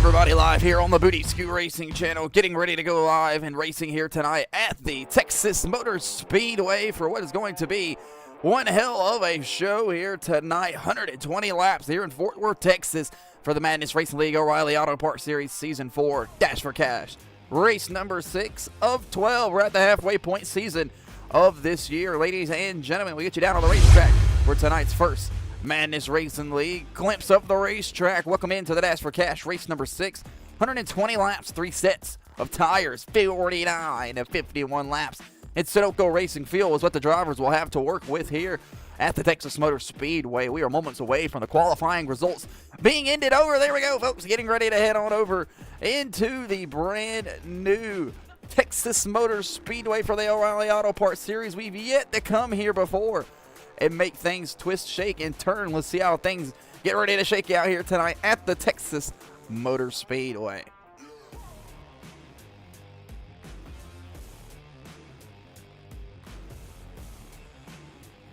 everybody, live here on the Booty Scoot Racing channel, getting ready to go live and racing here tonight at the Texas Motor Speedway for what is going to be one hell of a show here tonight. 120 laps here in Fort Worth, Texas for the Madness Racing League O'Reilly Auto Parts Series Season 4 Dash for Cash. Race number 6 of 12. We're at the halfway point season of this year. Ladies and gentlemen, we get you down on the racetrack for tonight's first Madness Racing League glimpse of the racetrack. Welcome into the Dash for Cash, race number 6. 120 laps, 3 sets of tires, 49 to 51 laps. In Sunoco Racing Field is what the drivers will have to work with here at the Texas Motor Speedway. We are moments away from the qualifying results being ended over. There we go, folks, getting ready to head on over into the brand new Texas Motor Speedway for the O'Reilly Auto Parts Series. We've yet to come here before and make things twist, shake, and turn. Let's see how things get ready to shake out here tonight at the Texas Motor Speedway.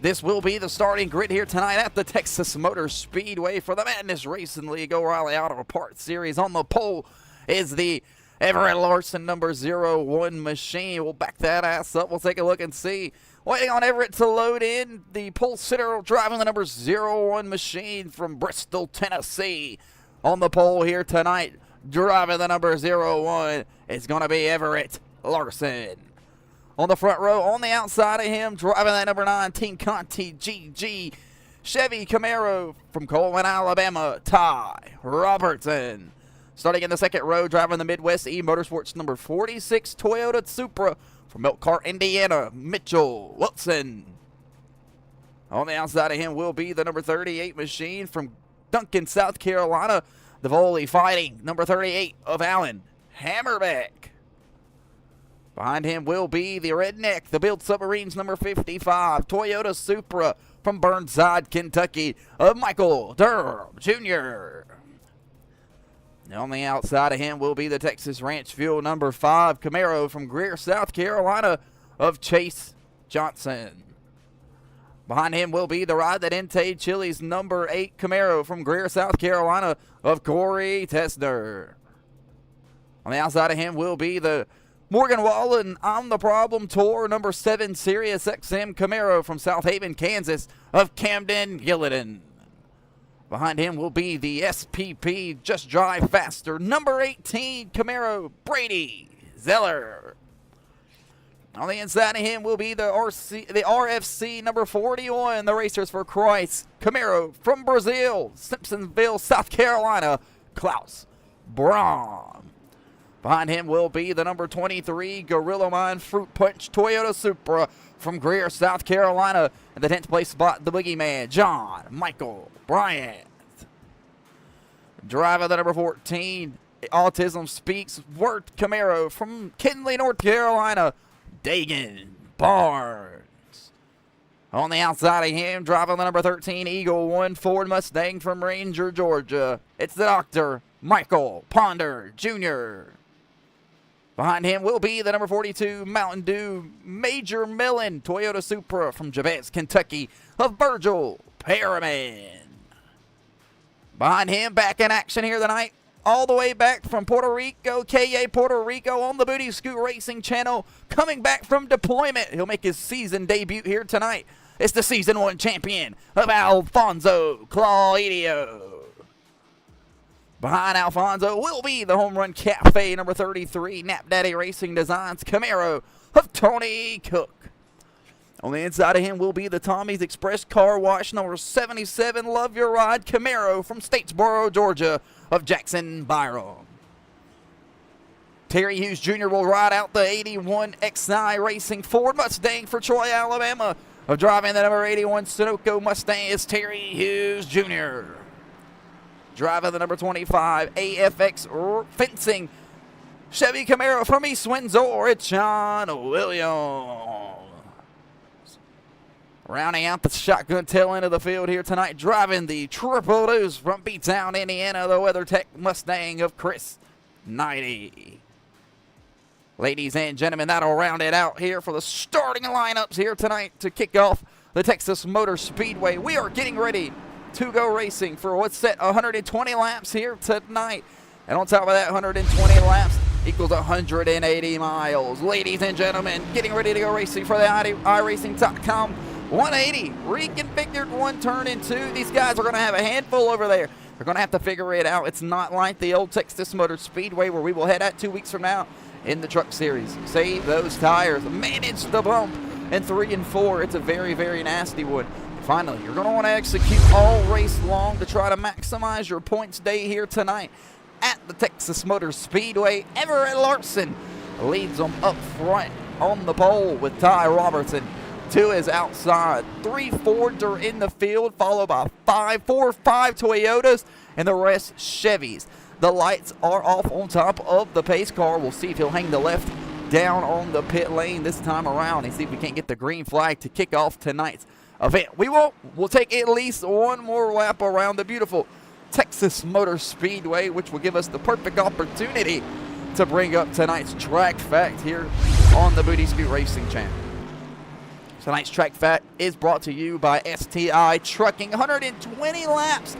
This will be the starting grid here tonight at the Texas Motor Speedway for the Madness Racing League O'Reilly Auto Parts Series. On the pole is the Everett Larson number 01 machine. We'll back that ass up. We'll take a look and see. Waiting on Everett to load in. The pole sitter driving the number 01 machine from Bristol, Tennessee. On the pole here tonight, driving the number 01 is going to be Everett Larson. On the front row, on the outside of him, driving that number 9 Team Conti GG Chevy Camaro from Coleman, Alabama, Ty Robertson. Starting in the second row, driving the Midwest E Motorsports number 46 Toyota Supra from Elkhart, Indiana, Mitchell Wilson. On the outside of him will be the number 38 machine from Duncan, South Carolina, the Foley Fighting number 38 of Allen Hammerbeck. Behind him will be the Redneck, the Build Submarines number 55 Toyota Supra from Burnside, Kentucky, of Michael Durham Jr. On the outside of him will be the Texas Ranch Fuel number 5 Camaro from Greer, South Carolina, of Chase Johnson. Behind him will be the Ride That Intade Chili's number 8 Camaro from Greer, South Carolina, of Corey Tessner. On the outside of him will be the Morgan Wallen I'm the Problem Tour number 7 Sirius XM Camaro from South Haven, Kansas, of Camden Gillidan. Behind him will be the SPP Just Drive Faster number 18 Camaro Brady Zeller. On the inside of him will be the RFC number 41, the Racers for Christ Camaro from Brazil, Simpsonville, South Carolina, Klaus Braun. Behind him will be the number 23 Gorilla Mine Fruit Punch Toyota Supra from Greer, South Carolina. In the 10th place spot, the Boogeyman, John Michael Bryant. Driver the number 14, Autism Speaks Wirt Camaro from Kinley, North Carolina, Dagan Barnes. On the outside of him, driving the number 13 Eagle 1 Ford Mustang from Ranger, Georgia, it's the Dr. Michael Ponder Jr. Behind him will be the number 42 Mountain Dew Major Mellon Toyota Supra from Jabez, Kentucky, of Virgil Perriman. Behind him, back in action here tonight, all the way back from Puerto Rico, KA Puerto Rico, on the Booty Scoot Racing channel, coming back from deployment. He'll make his season debut here tonight. It's the Season 1 champion of Alfonso Claudio. Behind Alfonso will be the Home Run Cafe number 33 Nap Daddy Racing Designs Camaro of Tony Cook. On the inside of him will be the Tommy's Express Car Wash number 77 Love Your Ride Camaro from Statesboro, Georgia, of Jackson Byram. Terry Hughes Jr. will ride out the 81 XI Racing Ford Mustang for Troy, Alabama. Of driving the number 81 Sunoco Mustang is Terry Hughes Jr. Driving the number 25 AFX Fencing Chevy Camaro from East Windsor, it's John Williams. Rounding out the shotgun tail end of the field here tonight, driving the Triple Deuce from B-Town, Indiana, the WeatherTech Mustang of Chris Knighty. Ladies and gentlemen, that'll round it out here for the starting lineups here tonight to kick off the Texas Motor Speedway. We are getting ready to go racing for what's set 120 laps here tonight And on top of that, 120 laps equals 180 miles. Ladies and gentlemen, getting ready to go racing for the iRacing.com 180. Reconfigured one turn in two. These guys are going to have a handful over there. They're going to have to figure it out. It's not like the old Texas Motor Speedway where we will head at 2 weeks from now in the Truck Series. Save those tires. Manage the bump in 3 and 4. It's a very, very nasty one. Finally, you're going to want to execute all race long to try to maximize your points day here tonight at the Texas Motor Speedway. Everett Larson leads them up front on the pole with Ty Robertson to his outside. 3 Fords are in the field, followed by 5 Toyotas, and the rest Chevys. The lights are off on top of the pace car. We'll see if he'll hang the left down on the pit lane this time around and see if we can't get the green flag to kick off tonight's event. We'll take at least one more lap around the beautiful Texas Motor Speedway, which will give us the perfect opportunity to bring up tonight's track fact here on the Booty Scoot Racing channel. Tonight's track fact is brought to you by STI Trucking. 120 laps,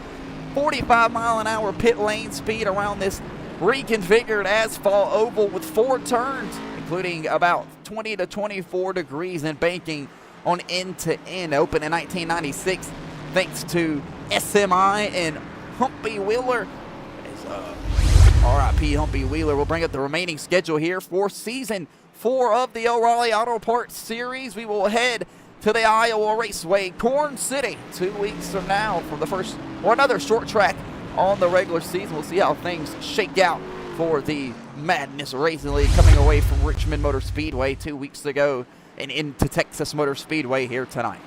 45-mile-an-hour pit lane speed around this reconfigured asphalt oval with 4 turns, including about 20 to 24 degrees in banking on end-to-end. Opened in 1996 thanks to SMI and Humpy Wheeler. RIP Humpy Wheeler. Will bring up the remaining schedule here for season 4 of the O'Reilly Auto Parts Series. We will head to the Iowa Raceway, Corn City, 2 weeks from now for the first or another short track on the regular season. We'll see how things shake out for the Madness Racing League coming away from Richmond Motor Speedway 2 weeks ago and into Texas Motor Speedway here tonight.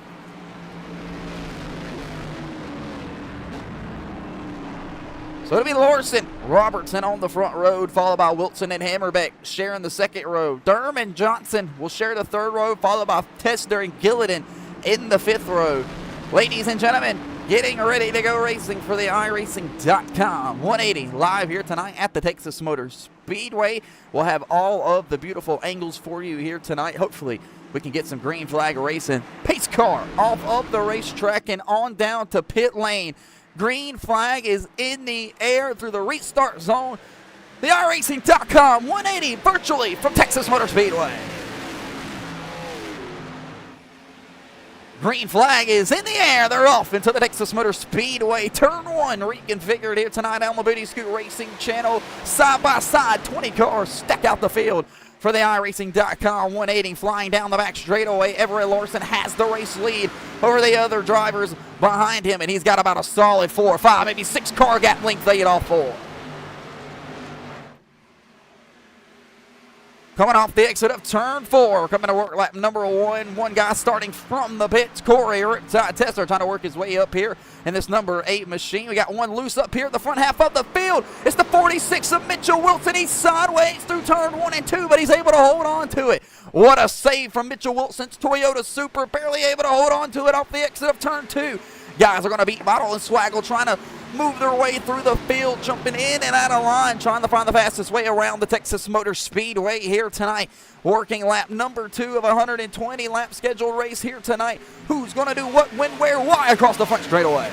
So it'll be Larson, Robertson on the front road, followed by Wilson and Hammerbeck sharing the second row. Durham and Johnson will share the third row, followed by Tester and Gillidan in the 5th row. Ladies and gentlemen, getting ready to go racing for the iRacing.com 180 live here tonight at the Texas Motor Speedway. We'll have all of the beautiful angles for you here tonight. Hopefully we can get some green flag racing. Pace car off of the racetrack and on down to pit lane. Green flag is in the air through the restart zone. The iRacing.com 180 virtually from Texas Motor Speedway. Green flag is in the air. They're off into the Texas Motor Speedway. Turn 1 reconfigured here tonight on the Booty Scoot Racing channel. Side by side, 20 cars stack out the field for the iRacing.com 180. Flying down the back straightaway, Everett Larson has the race lead over the other drivers behind him, and he's got about a solid 4 or 5, maybe 6 car gap length lead off 4. Coming off the exit of turn 4, coming to work lap number 1. One guy starting from the pits, Corey Tester, trying to work his way up here in this number 8 machine. We got one loose up here at the front half of the field. It's the 46 of Mitchell Wilson. He's sideways through turn 1 and 2, but he's able to hold on to it. What a save from Mitchell Wilson's Toyota Supra, barely able to hold on to it off the exit of turn 2. Guys are going to beat Bottle and Swaggle, trying to move their way through the field, jumping in and out of line, trying to find the fastest way around the Texas Motor Speedway here tonight. Working lap number 2 of a 120 lap scheduled race here tonight. Who's going to do what, when, where, why across the front straightaway?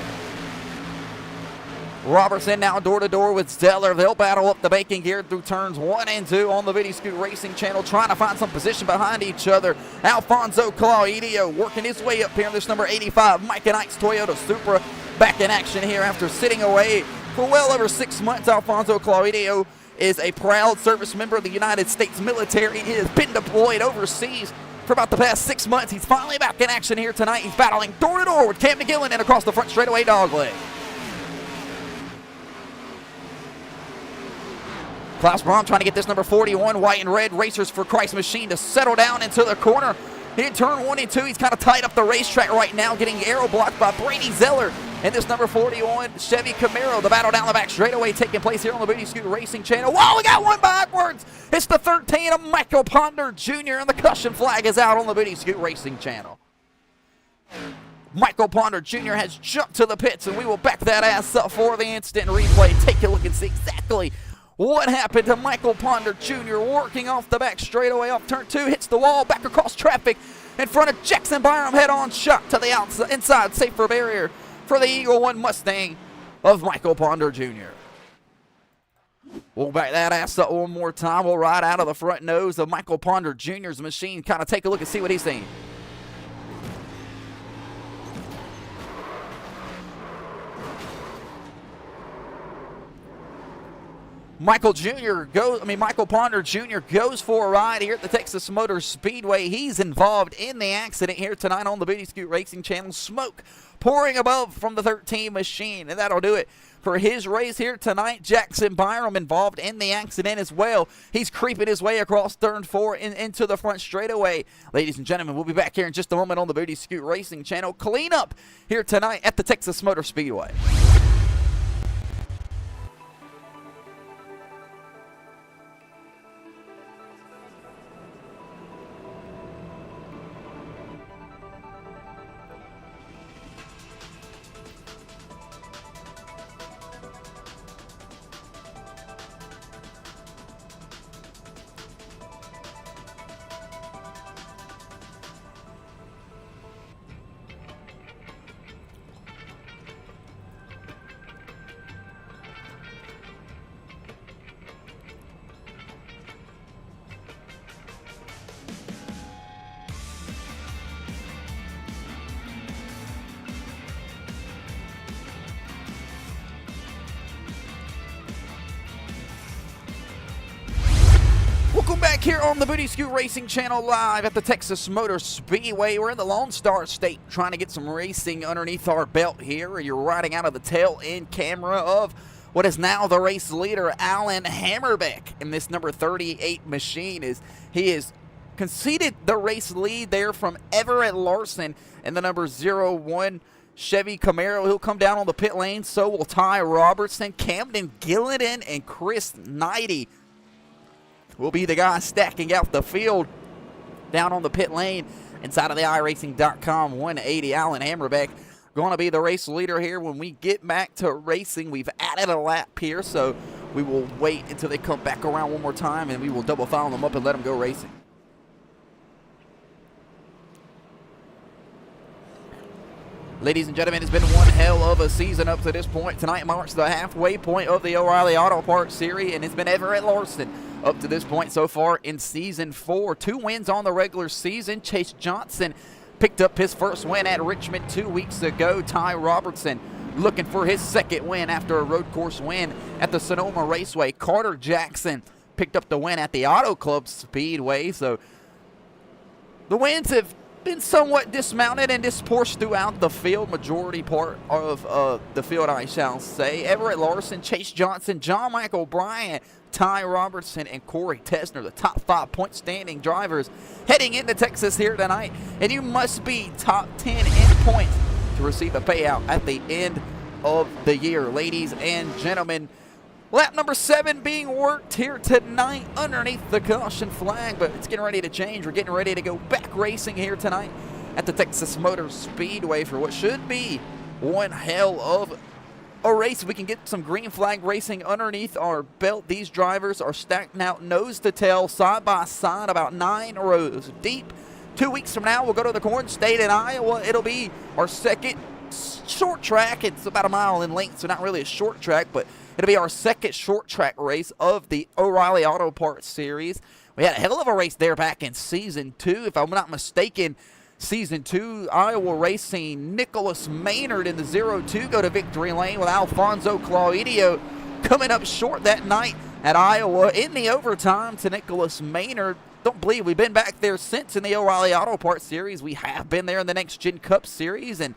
Robertson now door to door with Zeller. They'll battle up the banking gear through turns 1 and 2 on the Booty Scoot Racing channel, trying to find some position behind each other. Alfonso Claudio working his way up here in this number 85 Mike and Ike's Toyota Supra. Back in action here after sitting away for well over 6 months. Alfonso Claudio is a proud service member of the United States military. He has been deployed overseas for about the past 6 months. He's finally back in action here tonight. He's battling door to door with Cam McGillen and across the front straightaway dogleg. Klaus Braun trying to get this number 41 white and red Racers for Christ machine to settle down into the corner. In turn 1 and 2, he's kind of tied up the racetrack right now, getting aero blocked by Brady Zeller and this number 41 Chevy Camaro. The battle down the back straightaway taking place here on the Booty Scoot Racing channel. Whoa, we got one backwards. It's the 13 of Michael Ponder Jr. and the caution flag is out on the Booty Scoot Racing channel. Michael Ponder Jr. has jumped to the pits, and we will back that ass up for the instant replay. Take a look and see exactly what happened to Michael Ponder Jr. working off the back straightaway off turn 2, hits the wall, back across traffic in front of Jackson Byram, head-on shot to the outside, inside safer barrier for the Eagle 1 Mustang of Michael Ponder Jr. We'll back that ass up one more time. We'll ride out of the front nose of Michael Ponder Jr.'s machine. Kind of take a look and see what he's seeing. Michael Ponder Jr. goes for a ride here at the Texas Motor Speedway. He's involved in the accident here tonight on the Booty Scoot Racing Channel. Smoke pouring above from the 13 machine, and that'll do it for his race here tonight. Jackson Byram involved in the accident as well. He's creeping his way across turn 4 and into the front straightaway. Ladies and gentlemen, we'll be back here in just a moment on the Booty Scoot Racing Channel. Clean up here tonight at the Texas Motor Speedway. Welcome back here on the Booty Scoot Racing Channel live at the Texas Motor Speedway. We're in the Lone Star State trying to get some racing underneath our belt here. You're riding out of the tail end camera of what is now the race leader, Alan Hammerbeck. And this number 38 machine he has conceded the race lead there from Everett Larson and the number 01 Chevy Camaro. He'll come down on the pit lane. So will Ty Robertson, Camden Gillidan, and Chris Knighty will be the guys stacking out the field down on the pit lane inside of the iRacing.com 180. Alan Hammerbeck going to be the race leader here. When we get back to racing, we've added a lap here, so we will wait until they come back around one more time, and we will double foul them up and let them go racing. Ladies and gentlemen, it's been one hell of a season up to this point. Tonight marks the halfway point of the O'Reilly Auto Parts Series, and it's been Everett Larson up to this point so far in Season 4. 2 wins on the regular season. Chase Johnson picked up his first win at Richmond 2 weeks ago. Ty Robertson looking for his second win after a road course win at the Sonoma Raceway. Carter Jackson picked up the win at the Auto Club Speedway. So the wins have been somewhat dismounted and dispersed throughout the field, majority part of the field, I shall say. Everett Larson, Chase Johnson, John Michael Bryant, Ty Robertson, and Corey Tesner, the top 5 point standing drivers heading into Texas here tonight. And you must be top 10 in points to receive a payout at the end of the year. Ladies and gentlemen, lap number 7 being worked here tonight underneath the caution flag, but it's getting ready to change. We're getting ready to go back racing here tonight at the Texas Motor Speedway for what should be one hell of a race. We can get some green flag racing underneath our belt. These drivers are stacked out nose to tail, side by side, about 9 rows deep. 2 weeks from now, we'll go to the Corn State in Iowa. It'll be our second short track. It's about a mile in length, so not really a short track, but it'll be our second short track race of the O'Reilly Auto Parts Series. We had a hell of a race there back in Season 2. If I'm not mistaken, Season 2, Iowa Racing, Nicholas Maynard in the 0-2 go to victory lane with Alfonso Claudio coming up short that night at Iowa in the overtime to Nicholas Maynard. Don't believe we've been back there since in the O'Reilly Auto Parts Series. We have been there in the Next Gen Cup Series. And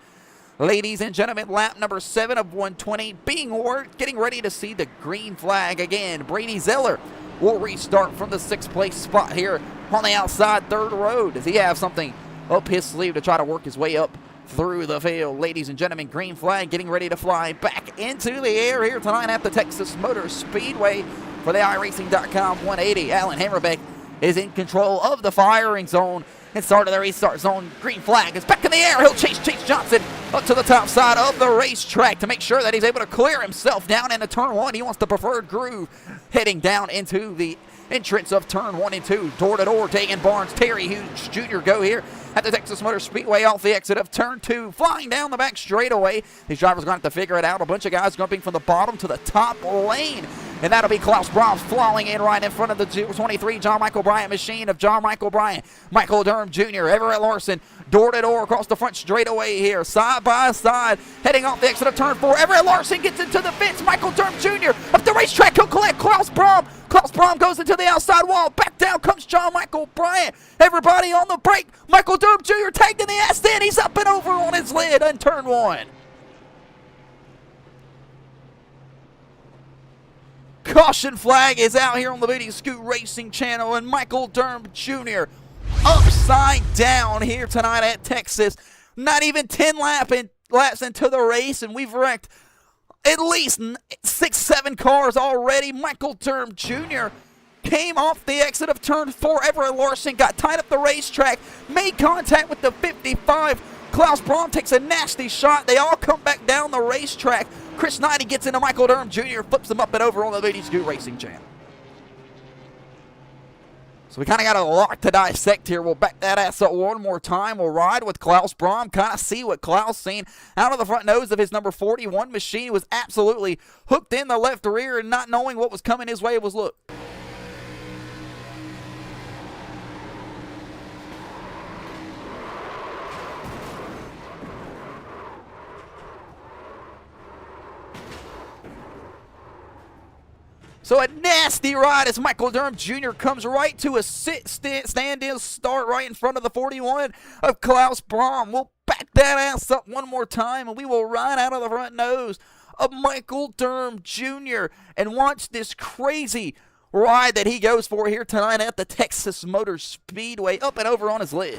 ladies and gentlemen, lap number 7 of 120 being worked, getting ready to see the green flag again. Brady Zeller will restart from the 6th place spot here on the outside 3rd row. Does he have something up his sleeve to try to work his way up through the field? Ladies and gentlemen, green flag getting ready to fly back into the air here tonight at the Texas Motor Speedway for the iRacing.com 180. Alan Hammerbeck is in control of the firing zone and start of the restart zone. Green flag is back in the air. He'll chase Chase Johnson up to the top side of the racetrack to make sure that he's able to clear himself down into turn 1. He wants the preferred groove heading down into the entrance of turn 1 and 2. Door to door, Dagan Barnes, Terry Hughes Jr. go here at the Texas Motor Speedway off the exit of turn 2, flying down the back straightaway. These drivers are going to have to figure it out. A bunch of guys jumping from the bottom to the top lane and that'll be Klaus Brahms flying in right in front of the 23 John Michael Bryant machine of John Michael Bryant. Michael Durham Jr., Everett Larson, door to door across the front straightaway here, side by side, heading off the exit of turn 4. Everett Larson gets into the fence. Michael Durham Jr. up the racetrack. He'll collect Klaus Brahms. Klaus Brahms goes into the outside wall. Back down comes John Michael Bryant. Everybody on the brake. Michael Durham Jr. tagged in the S10. He's up and over on his lid in turn 1. Caution flag is out here on the Booty Scoot Racing channel, and Michael Durham Jr. upside down here tonight at Texas. Not even 10 laps into the race, and we've wrecked at least 6-7 cars already. Michael Durham Jr. came off the exit of turn 4. Everett Larson got tied up the racetrack, made contact with the 55. Klaus Brahms takes a nasty shot. They all come back down the racetrack. Chris Knighty gets into Michael Durham Jr., flips him up and over on the Booty Scoot Racing channel. So we kind of got a lot to dissect here. We'll back that ass up one more time. We'll ride with Klaus Brahms, kind of see what Klaus seen out of the front nose of his number 41 machine. Was absolutely hooked in the left rear and not knowing what was coming his way was look. So a nasty ride as Michael Durham Jr. comes right to a stand-in start right in front of the 41 of Klaus Brahms. We'll back that ass up one more time, and we will ride out of the front nose of Michael Durham Jr. and watch this crazy ride that he goes for here tonight at the Texas Motor Speedway, up and over on his lid.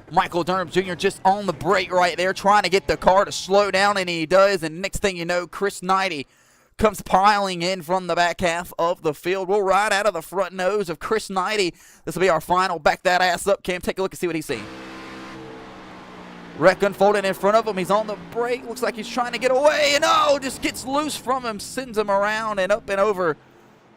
Michael Durham Jr. just on the brake right there, trying to get the car to slow down, and he does. And next thing you know, Chris Knighty comes piling in from the back half of the field. We'll ride out of the front nose of Chris Knighty. This will be our final. Back that ass up, Cam. Take a look and see what he's seeing. Wreck unfolding in front of him. He's on the brake. Looks like he's trying to get away. And oh, just gets loose from him, sends him around, and up and over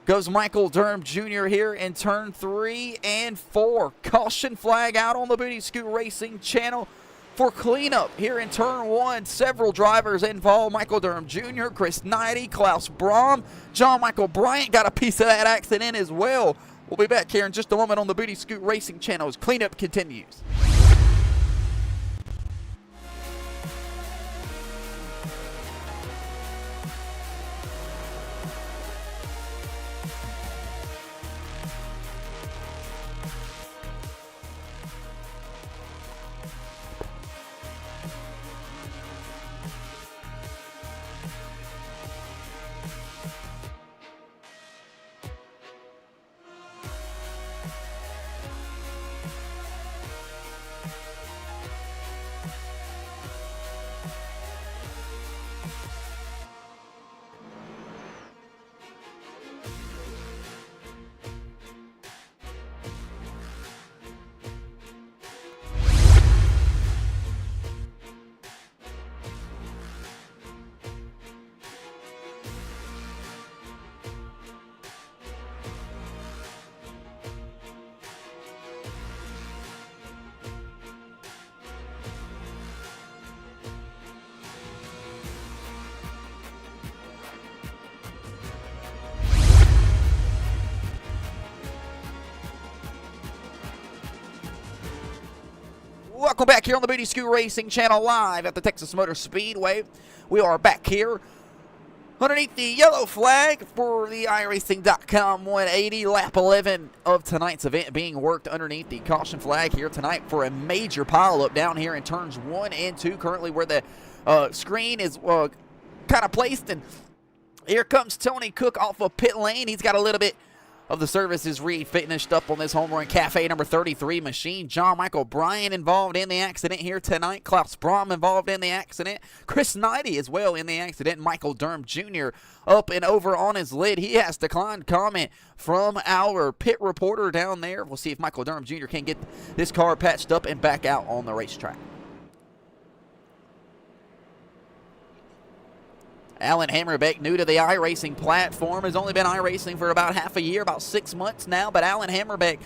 goes Michael Durham Jr. here in turn 3 and 4. Caution flag out on the Booty Scoot Racing channel for cleanup here in turn 1. Several drivers involved. Michael Durham Jr., Chris Knighty, Klaus Brahms, John Michael Bryant got a piece of that accident as well. We'll be back here in just a moment on the Booty Scoot Racing channel as cleanup continues. Welcome back here on the Booty Scoot Racing channel live at the Texas Motor Speedway. We are back here underneath the yellow flag for the iRacing.com 180. Lap 11 of tonight's event being worked underneath the caution flag here tonight for a major pileup down here in turns 1 and 2, currently where the screen is kind of placed. And here comes Tony Cook off of pit lane. He's got a little bit of the services refinished up on this Home Run Cafe number 33 machine. John Michael Bryant involved in the accident here tonight. Klaus Brahms involved in the accident. Chris Knighty as well in the accident. Michael Durham Jr. up and over on his lid. He has declined comment from our pit reporter down there. We'll see if Michael Durham Jr. can get this car patched up and back out on the racetrack. Alan Hammerbeck, new to the iRacing platform, has only been iRacing for about half a year, about 6 months now. But Alan Hammerbeck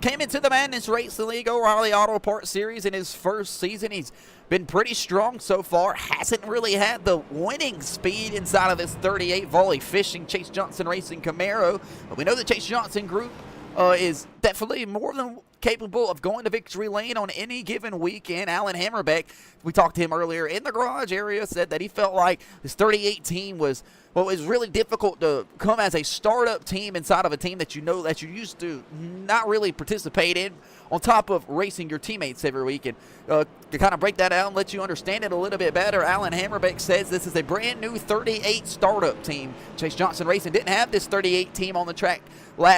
came into the Madness Racing League O'Reilly Auto Parts Series in his first season. He's been pretty strong so far. Hasn't really had the winning speed inside of this 38 volley fishing Chase Johnson Racing Camaro. But we know the Chase Johnson group is definitely more than capable of going to victory lane on any given weekend. Alan Hammerbeck, we talked to him earlier in the garage area, said that he felt like this 38 team was really difficult to come as a startup team inside of a team that you know that you used to not really participate in, on top of racing your teammates every week. And to kind of break that out and let you understand it a little bit better, Alan Hammerbeck says this is a brand new 38 startup team. Chase Johnson Racing didn't have this 38 team on the track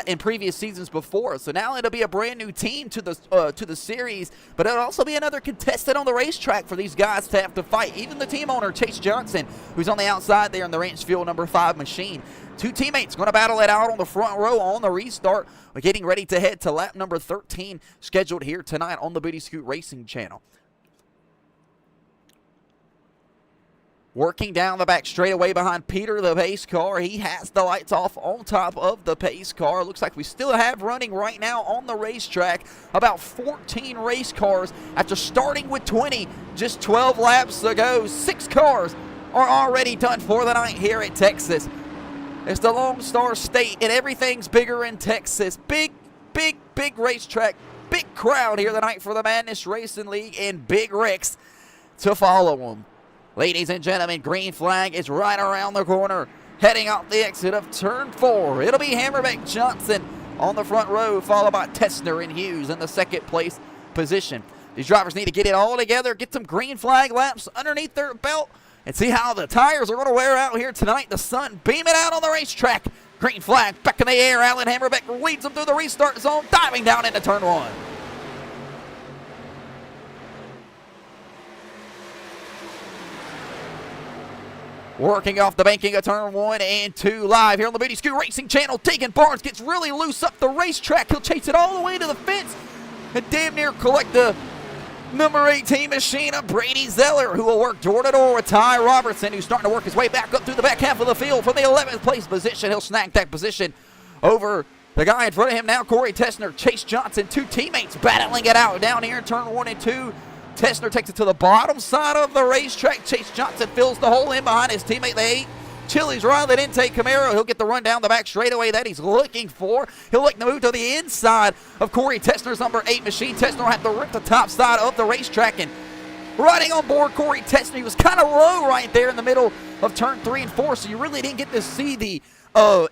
in previous seasons before, so now it'll be a brand new team to the series, but it'll also be another contestant on the racetrack for these guys to have to fight. Even the team owner, Chase Johnson, who's on the outside there in the ranch fuel number 5 machine. Two teammates going to battle it out on the front row on the restart. We're getting ready to head to lap number 13, scheduled here tonight on the Booty Scoot Racing channel. Working down the back straightaway behind Peter, the pace car. He has the lights off on top of the pace car. Looks like we still have running right now on the racetrack about 14 race cars after starting with 20 just 12 laps ago. 6 cars are already done for the night here at Texas. It's the Lone Star State, and everything's bigger in Texas. Big racetrack, big crowd here tonight for the Madness Racing League, and big wrecks to follow them. Ladies and gentlemen, green flag is right around the corner, heading out the exit of turn 4. It'll be Hammerbeck Johnson on the front row, followed by Tessner and Hughes in the second place position. These drivers need to get it all together, get some green flag laps underneath their belt, and see how the tires are going to wear out here tonight. The sun beaming out on the racetrack. Green flag back in the air. Alan Hammerbeck leads them through the restart zone, diving down into turn 1. Working off the banking of turn 1 and 2 live here on the Booty Scoot Racing channel. Tegan Barnes gets really loose up the racetrack. He'll chase it all the way to the fence and damn near collect the number 18 machine of Brady Zeller, who will work door to door with Ty Robertson, who's starting to work his way back up through the back half of the field from the 11th place position. He'll snag that position over the guy in front of him now, Corey Tessner. Chase Johnson, 2 teammates battling it out down here in turn 1 and 2. Tessner takes it to the bottom side of the racetrack. Chase Johnson fills the hole in behind his teammate, the 8. Chili's Riley Intake Camaro. He'll get the run down the back straightaway that he's looking for. He'll look to move to the inside of Corey Tessner's number 8 machine. Tessner will have to rip the top side of the racetrack, and riding on board Corey Tessner. He was kind of low right there in the middle of turn 3 and 4, so you really didn't get to see the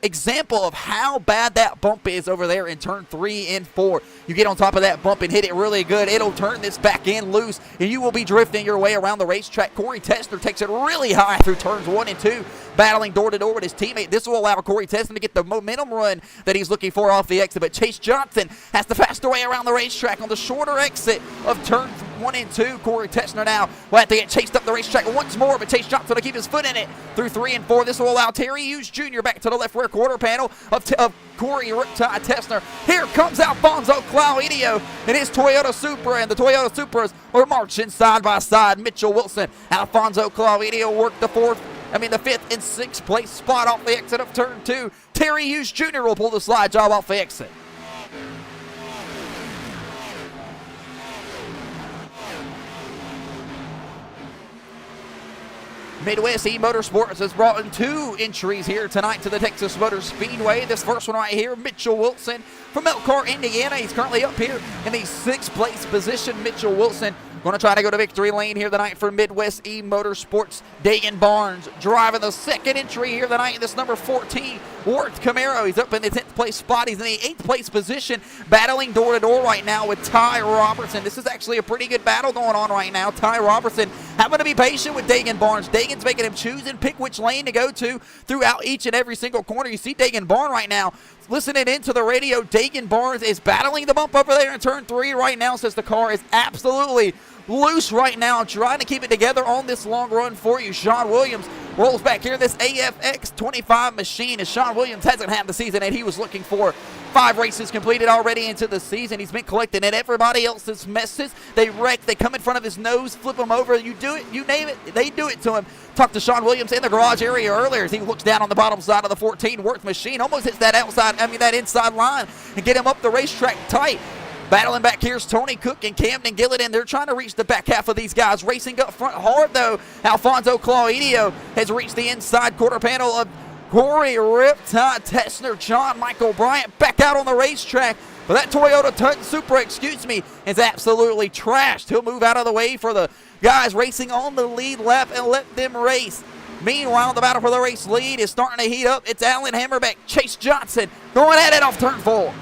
example of how bad that bump is over there in turn 3 and 4. You get on top of that bump and hit it really good. It'll turn this back end loose, and you will be drifting your way around the racetrack. Corey Tessner takes it really high through turns 1 and 2, battling door to door with his teammate. This will allow Corey Tessner to get the momentum run that he's looking for off the exit, but Chase Johnson has to faster way around the racetrack on the shorter exit of turns 1 and 2. Corey Tessner now will have to get chased up the racetrack once more, but Chase Johnson will keep his foot in it through 3 and 4. This will allow Terry Hughes Jr. back to the left rear quarter panel of Corey Tessner. Here comes Alfonso Claudio in his Toyota Supra, and the Toyota Supras are marching side by side. Mitchell Wilson, Alfonso Claudio worked the 5th and 6th place spot off the exit of turn 2. Terry Hughes Jr. will pull the slide job off the exit. Midwest E-Motorsports has brought in 2 entries here tonight to the Texas Motor Speedway. This first one right here, Mitchell Wilson from Elkhart, Indiana. He's currently up here in the 6th place position. Mitchell Wilson going to try to go to victory lane here tonight for Midwest E-Motorsports. Dagan Barnes driving the 2nd entry here tonight in this number 14 Worth Camaro. He's up in the 10th place spot. He's in the 8th place position, battling door to door right now with Ty Robertson. This is actually a pretty good battle going on right now. Ty Robertson having to be patient with Dagan Barnes. Dagan's making him choose and pick which lane to go to throughout each and every single corner. You see Dagan Barnes right now listening into the radio. Dagan Barnes is battling the bump over there in turn 3 right now, says the car is absolutely loose right now, trying to keep it together on this long run for you. Sean Williams rolls back here, this AFX 25 machine, as Sean Williams hasn't had the season that he was looking for 5 races completed already into the season. He's been collecting at everybody else's messes. They wreck, they come in front of his nose, flip him over. You do it, you name it, they do it to him. Talked to Sean Williams in the garage area earlier as he looks down on the bottom side of the 14 Worth machine. Almost hits that that inside line and get him up the racetrack tight. Battling back here's Tony Cook and Camden Gillidan. They're trying to reach the back half of these guys. Racing up front hard, though. Alfonso Claudio has reached the inside quarter panel of Corey Riptide Tessner. John Michael Bryant back out on the racetrack. But that Toyota Supra, is absolutely trashed. He'll move out of the way for the guys racing on the lead lap and let them race. Meanwhile, the battle for the race lead is starting to heat up. It's Alan Hammerbeck, Chase Johnson going at it off turn 4.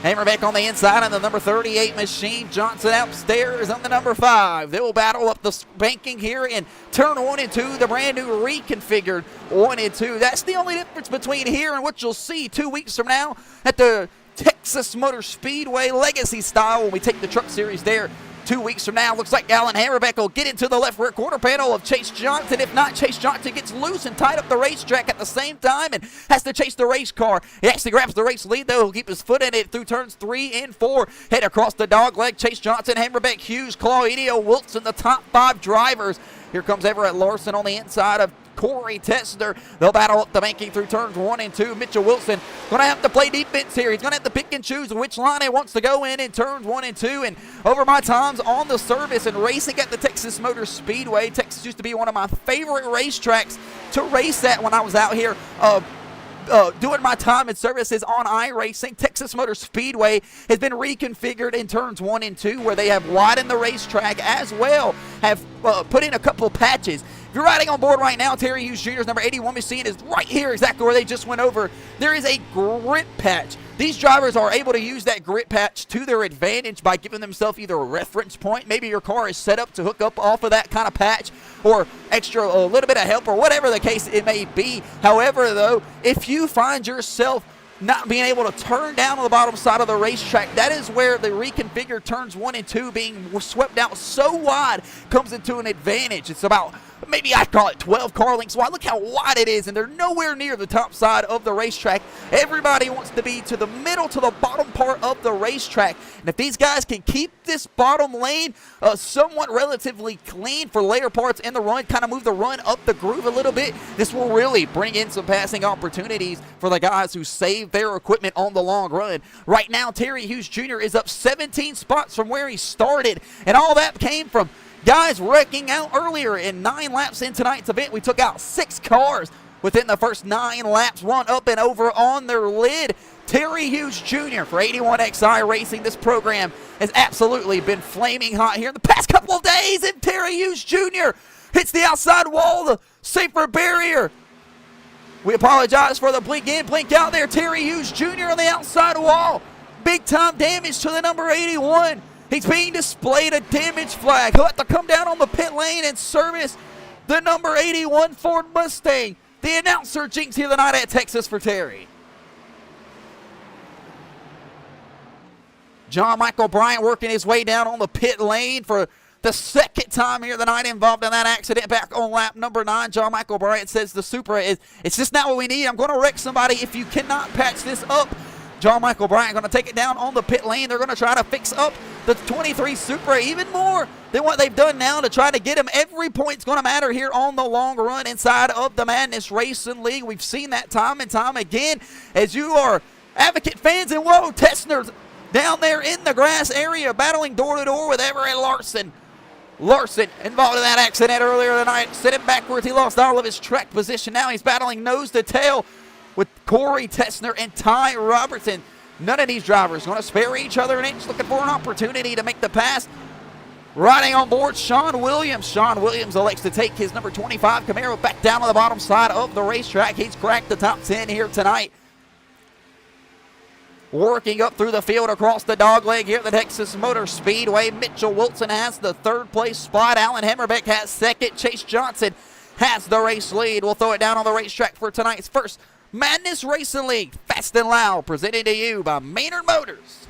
Hammerbeck on the inside on the number 38 machine. Johnson upstairs on the number 5. They will battle up the banking here in turn 1 and 2, the brand new reconfigured 1 and 2. That's the only difference between here and what you'll see 2 weeks from now at the Texas Motor Speedway Legacy style when we take the Truck Series there 2 weeks from now. Looks like Alan Hammerbeck will get into the left rear quarter panel of Chase Johnson. If not, Chase Johnson gets loose and tied up the racetrack at the same time and has to chase the race car. He actually grabs the race lead, though. He'll keep his foot in it through turns 3 and 4. Head across the dog leg. Chase Johnson, Hammerbeck, Hughes, Claudio, Wilson, the top 5 drivers. Here comes Everett Larson on the inside of Corey Tessner. They'll battle up the banking through turns 1 and 2. Mitchell Wilson going to have to play defense here. He's going to have to pick and choose which line he wants to go in turns 1 and 2. And over my times on the service and racing at the Texas Motor Speedway, Texas used to be one of my favorite racetracks to race at when I was out here doing my time in services on iRacing. Texas Motor Speedway has been reconfigured in turns 1 and 2 where they have widened the racetrack as well, have put in a couple patches. If you're riding on board right now, Terry Hughes Jr.'s number 81 machine is right here exactly where they just went over. There is a grip patch. These drivers are able to use that grip patch to their advantage by giving themselves either a reference point. Maybe your car is set up to hook up off of that kind of patch or a little bit of help or whatever the case it may be. However, though, if you find yourself not being able to turn down on the bottom side of the racetrack, that is where the reconfigured turns 1 and 2 being swept out so wide comes into an advantage. It's about, maybe I'd call it 12 car lengths wide. Look how wide it is, and they're nowhere near the top side of the racetrack. Everybody wants to be to the middle, to the bottom part of the racetrack. And if these guys can keep this bottom lane somewhat relatively clean for later parts in the run, kind of move the run up the groove a little bit, this will really bring in some passing opportunities for the guys who save their equipment on the long run. Right now, Terry Hughes Jr. is up 17 spots from where he started, and all that came from guys wrecking out earlier. In 9 laps in tonight's event, we took out 6 cars within the first 9 laps, one up and over on their lid. Terry Hughes Jr. for 81XI Racing. This program has absolutely been flaming hot here in the past couple of days, and Terry Hughes Jr. hits the outside wall, the safer barrier. We apologize for the blink in, blink out there. Terry Hughes Jr. on the outside wall. Big time damage to the number 81. He's being displayed a damage flag. He'll have to come down on the pit lane and service the number 81 Ford Mustang. The announcer jinx here tonight at Texas for Terry. John Michael Bryant working his way down on the pit lane for the second time here tonight involved in that accident back on lap number 9. John Michael Bryant says the Supra it's just not what we need. I'm going to wreck somebody if you cannot patch this up. John Michael Bryant going to take it down on the pit lane. They're going to try to fix up the 23 Supra even more than what they've done now to try to get him. Every point's going to matter here on the long run inside of the Madness Racing League. We've seen that time and time again as you are Advocate fans. And whoa, Tessner's down there in the grass area battling door to door with Everett Larson. Larson involved in that accident earlier tonight, sitting backwards. He lost all of his track position. Now he's battling nose to tail with Corey Tessner and Ty Robertson. None of these drivers going to spare each other an inch, looking for an opportunity to make the pass. Riding on board, Sean Williams. Sean Williams elects to take his number 25 Camaro back down on the bottom side of the racetrack. He's cracked the top 10 here tonight. Working up through the field across the dogleg here at the Texas Motor Speedway. Mitchell Wilson has the third place spot. Alan Hammerbeck has second. Chase Johnson has the race lead. We'll throw it down on the racetrack for tonight's first Madness Racing League Fast and Loud, presented to you by Maynard Motors.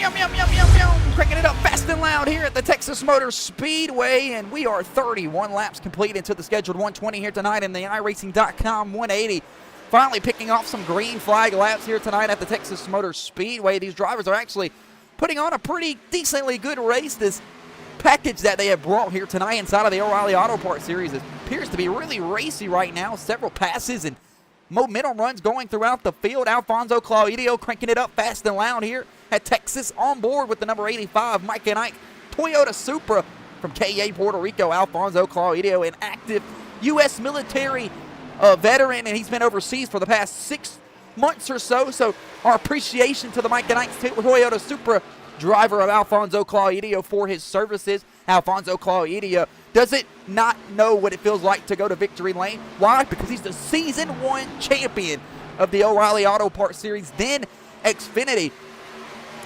yum, yum, yum, yum, yum. Cranking it up fast and loud here at the Texas Motor Speedway, and we are 31 laps complete into the scheduled 120 here tonight in the iRacing.com 180. Finally picking off some green flag laps here tonight at the Texas Motor Speedway. These drivers are actually putting on a pretty decently good race. This package that they have brought here tonight inside of the O'Reilly Auto Parts Series appears to be really racy right now. Several passes and momentum runs going throughout the field. Alfonso Claudio cranking it up fast and loud here at Texas, on board with the number 85 Mike and Ike Toyota Supra from KA Puerto Rico. Alfonso Claudio, an active U.S. military veteran, and he's been overseas for the past 6 months or so. So our appreciation to the Mike and Ike Toyota Supra driver of Alfonso Claudio for his services. Alfonso Claudio doesn't not know what it feels like to go to victory lane. Why? Because he's the Season 1 champion of the O'Reilly Auto Parts Series, then Xfinity.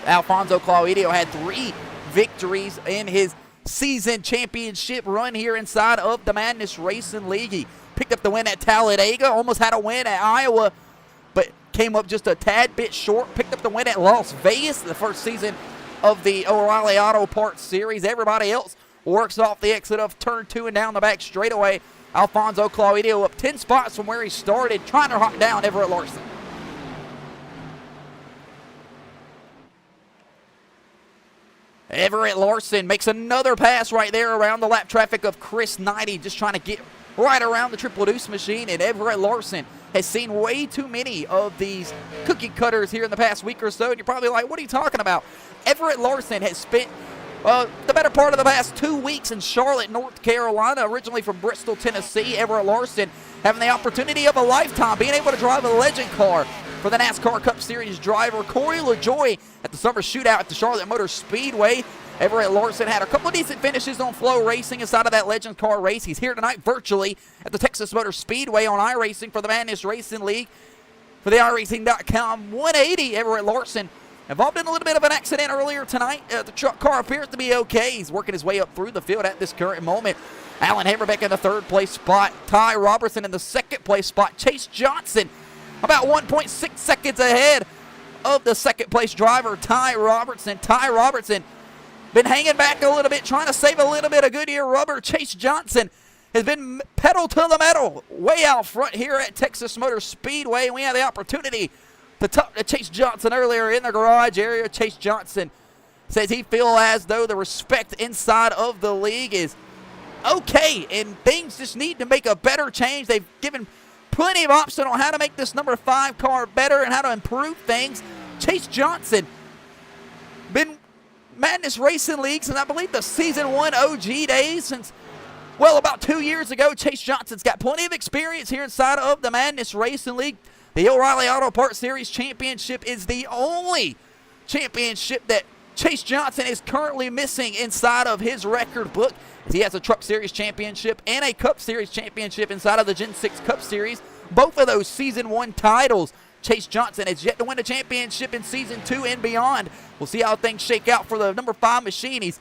Alfonso Claudio had 3 victories in his season championship run here inside of the Madness Racing League. He picked up the win at Talladega, almost had a win at Iowa, but came up just a tad bit short. Picked up the win at Las Vegas, the first season of the O'Reilly Auto Parts Series. Everybody else works off the exit of turn 2 and down the back straightaway. Alfonso Claudio up 10 spots from where he started, trying to hop down Everett Larson. Everett Larson makes another pass right there around the lap traffic of Chris Knighty, just trying to get right around the Triple Deuce machine. And Everett Larson has seen way too many of these cookie cutters here in the past week or so. And you're probably like, what are you talking about? Everett Larson has spent the better part of the past 2 weeks in Charlotte, North Carolina, originally from Bristol, Tennessee. Everett Larson having the opportunity of a lifetime, being able to drive a legend car for the NASCAR Cup Series driver Corey LaJoie at the summer shootout at the Charlotte Motor Speedway. Everett Larson had a couple of decent finishes on Flow Racing inside of that legend car race. He's here tonight virtually at the Texas Motor Speedway on iRacing for the Madness Racing League. For the iRacing.com 180, Everett Larson involved in a little bit of an accident earlier tonight. The truck car appears to be okay. He's working his way up through the field at this current moment. Alan Haverbeck in the 3rd place spot. Ty Robertson in the 2nd place spot. Chase Johnson about 1.6 seconds ahead of the 2nd place driver, Ty Robertson. Ty Robertson been hanging back a little bit, trying to save a little bit of Goodyear rubber. Chase Johnson has been pedal to the metal way out front here at Texas Motor Speedway, and we had the opportunity to talk to Chase Johnson earlier in the garage area. Chase Johnson says he feels as though the respect inside of the league is okay, and things just need to make a better change. They've given plenty of options on how to make this number 5 car better and how to improve things. Chase Johnson been Madness Racing League since I believe the Season 1 OG days, since, well, about 2 years ago. Chase Johnson's got plenty of experience here inside of the Madness Racing League. The O'Reilly Auto Parts Series Championship is the only championship that Chase Johnson is currently missing inside of his record book. He has a Truck Series Championship and a Cup Series Championship inside of the Gen 6 Cup Series. Both of those Season 1 titles. Chase Johnson has yet to win a championship in Season 2 and beyond. We'll see how things shake out for the number 5 machine. He's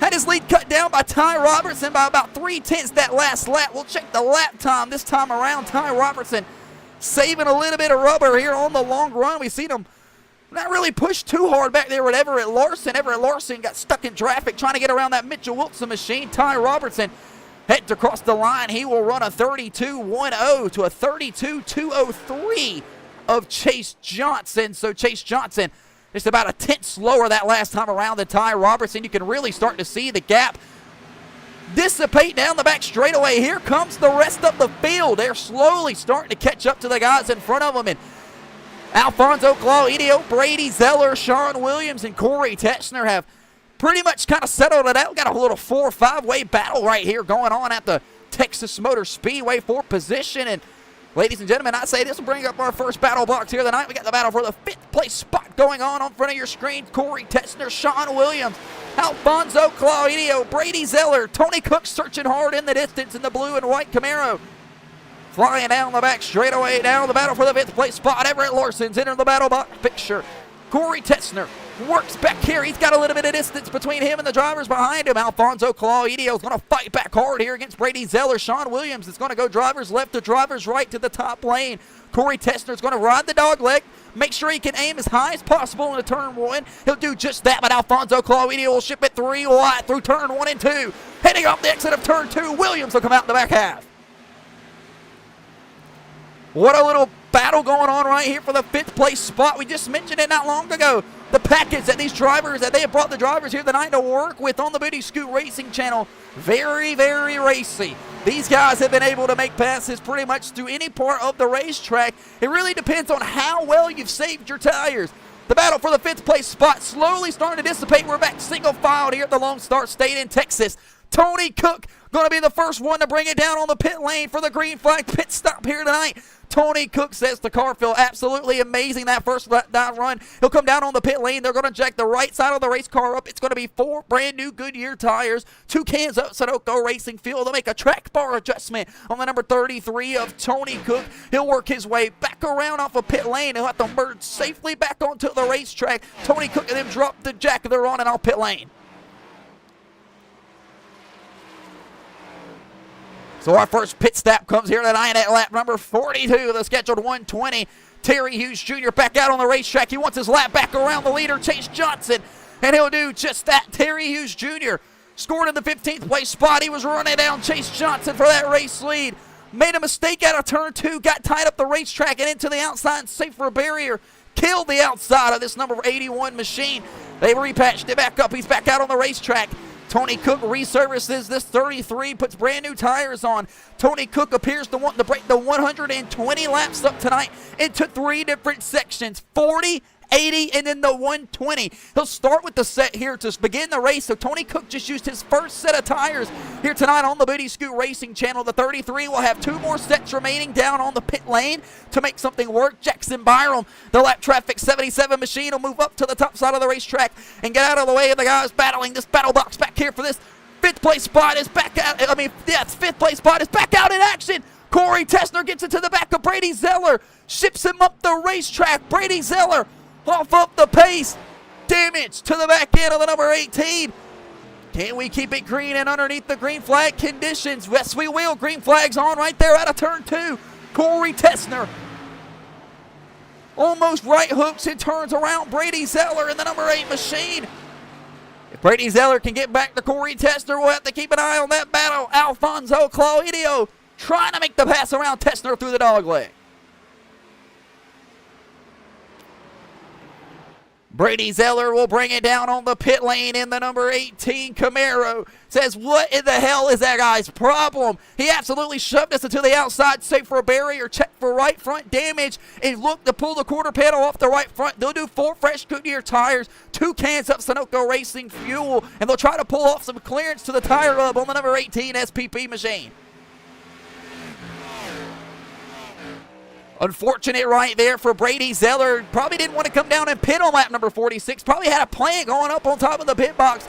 had his lead cut down by Ty Robertson by about 3/10 that last lap. We'll check the lap time this time around. Ty Robertson saving a little bit of rubber here on the long run. We've seen him not really pushed too hard back there with Everett Larson. Everett Larson got stuck in traffic trying to get around that Mitchell Wilson machine. Ty Robertson heads across the line. He will run a 32.10 to a 32.203 of Chase Johnson. So Chase Johnson just about a tenth slower that last time around than Ty Robertson. You can really start to see the gap dissipate down the back straightaway. Here comes the rest of the field. They're slowly starting to catch up to the guys in front of them. And Alfonso Claudio, Brady Zeller, Sean Williams, and Corey Tetzner have pretty much kind of settled it out. We've got a little 4 or 5-way battle right here going on at the Texas Motor Speedway for position. And ladies and gentlemen, I say this will bring up our first battle box here tonight. We got the battle for the 5th place spot going on front of your screen. Corey Tetzner, Sean Williams, Alfonso Claudio, Brady Zeller, Tony Cook searching hard in the distance in the blue and white Camaro. Flying down the back straightaway, down the battle for the 5th place spot. Everett Larson's entering the battle box picture. Corey Tetzner works back here. He's got a little bit of distance between him and the drivers behind him. Alfonso Claudio is going to fight back hard here against Brady Zeller. Sean Williams is going to go drivers left to drivers right to the top lane. Corey Tessner is going to ride the dog leg. Make sure he can aim as high as possible into turn 1. He'll do just that, but Alfonso Claudio will ship it 3 wide through turn 1 and 2. Heading off the exit of turn 2, Williams will come out in the back half. What a little battle going on right here for the 5th place spot. We just mentioned it not long ago. The package that these drivers, that they have brought the drivers here tonight to work with on the Booty Scoot Racing channel. Very, very racy. These guys have been able to make passes pretty much through any part of the racetrack. It really depends on how well you've saved your tires. The battle for the 5th place spot slowly starting to dissipate. We're back single filed here at the Lone Star State in Texas. Tony Cook going to be the first one to bring it down on the pit lane for the green flag pit stop here tonight. Tony Cook says the car felt absolutely amazing that first down run. He'll come down on the pit lane. They're going to jack the right side of the race car up. It's going to be 4 brand new Goodyear tires, 2 cans of Sunoco Racing fuel. They'll make a track bar adjustment on the number 33 of Tony Cook. He'll work his way back around off a pit lane. He'll have to merge safely back onto the racetrack. Tony Cook and them drop the jack. They're on and off pit lane. So our first pit stop comes here tonight at lap number 42, the scheduled 120. Terry Hughes Jr. back out on the racetrack. He wants his lap back around the leader, Chase Johnson, and he'll do just that. Terry Hughes Jr. scored in the 15th place spot. He was running down Chase Johnson for that race lead. Made a mistake out of turn 2, got tied up the racetrack and into the outside safer barrier. Killed the outside of this number 81 machine. They repatched it back up. He's back out on the racetrack. Tony Cook resurfaces this 33, puts brand new tires on. Tony Cook appears to want to break the 120 laps up tonight into 3 different sections, 40, 80, and then the 120. He'll start with the set here to begin the race. So Tony Cook just used his first set of tires here tonight on the Booty Scoot Racing channel. The 33 will have 2 more sets remaining down on the pit lane to make something work. Jackson Byram, the lap traffic 77 machine, will move up to the top side of the racetrack and get out of the way of the guys battling this battle box back here for this 5th place spot is back out. 5th place spot is back out in action. Corey Tessner gets into the back of Brady Zeller, ships him up the racetrack. Brady Zeller off up the pace. Damage to the back end of the number 18. Can we keep it green and underneath the green flag conditions? Yes, we will. Green flag's on right there out of turn 2. Corey Tessner almost right hooks and turns around Brady Zeller in the number 8 machine. If Brady Zeller can get back to Corey Tessner, we'll have to keep an eye on that battle. Alfonso Claudio trying to make the pass around Tessner through the dog leg. Brady Zeller will bring it down on the pit lane in the number 18 Camaro. Says, what in the hell is that guy's problem? He absolutely shoved us into the outside, safe for a barrier, check for right front damage, and look to pull the quarter panel off the right front. They'll do 4 fresh Goodyear tires, 2 cans of Sunoco Racing fuel, and they'll try to pull off some clearance to the tire hub on the number 18 SPP machine. Unfortunate right there for Brady Zeller. Probably didn't want to come down and pit on lap number 46. Probably had a plan going up on top of the pit box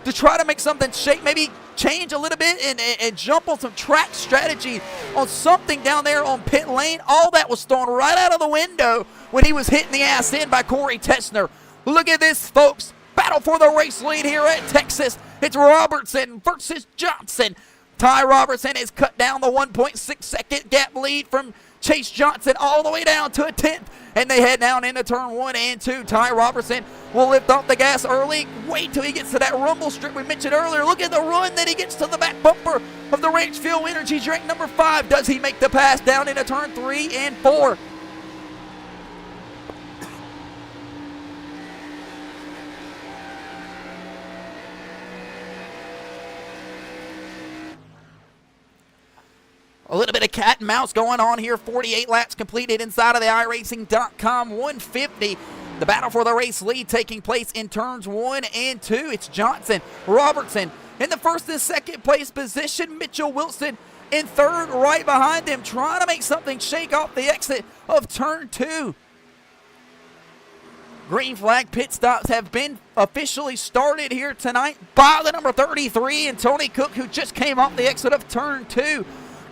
to try to make something shake, maybe change a little bit and jump on some track strategy on something down there on pit lane. All that was thrown right out of the window when he was hitting the ass in by Corey Tessner. Look at this, folks. Battle for the race lead here at Texas. It's Robertson versus Johnson. Ty Robertson has cut down the 1.6 second gap lead from Chase Johnson all the way down to a 10th, and they head down into turn 1 and 2. Ty Robertson will lift off the gas early. Wait till he gets to that rumble strip we mentioned earlier. Look at the run that he gets to the back bumper of the Ranch Fuel Energy drink number 5. Does he make the pass down into turn 3 and 4? A little bit of cat and mouse going on here. 48 laps completed inside of the iRacing.com 150. The battle for the race lead taking place in turns 1 and 2. It's Johnson, Robertson in the first and second place position. Mitchell Wilson in third right behind them, trying to make something shake off the exit of turn 2. Green flag pit stops have been officially started here tonight by the number 33 and Tony Cook, who just came off the exit of turn 2.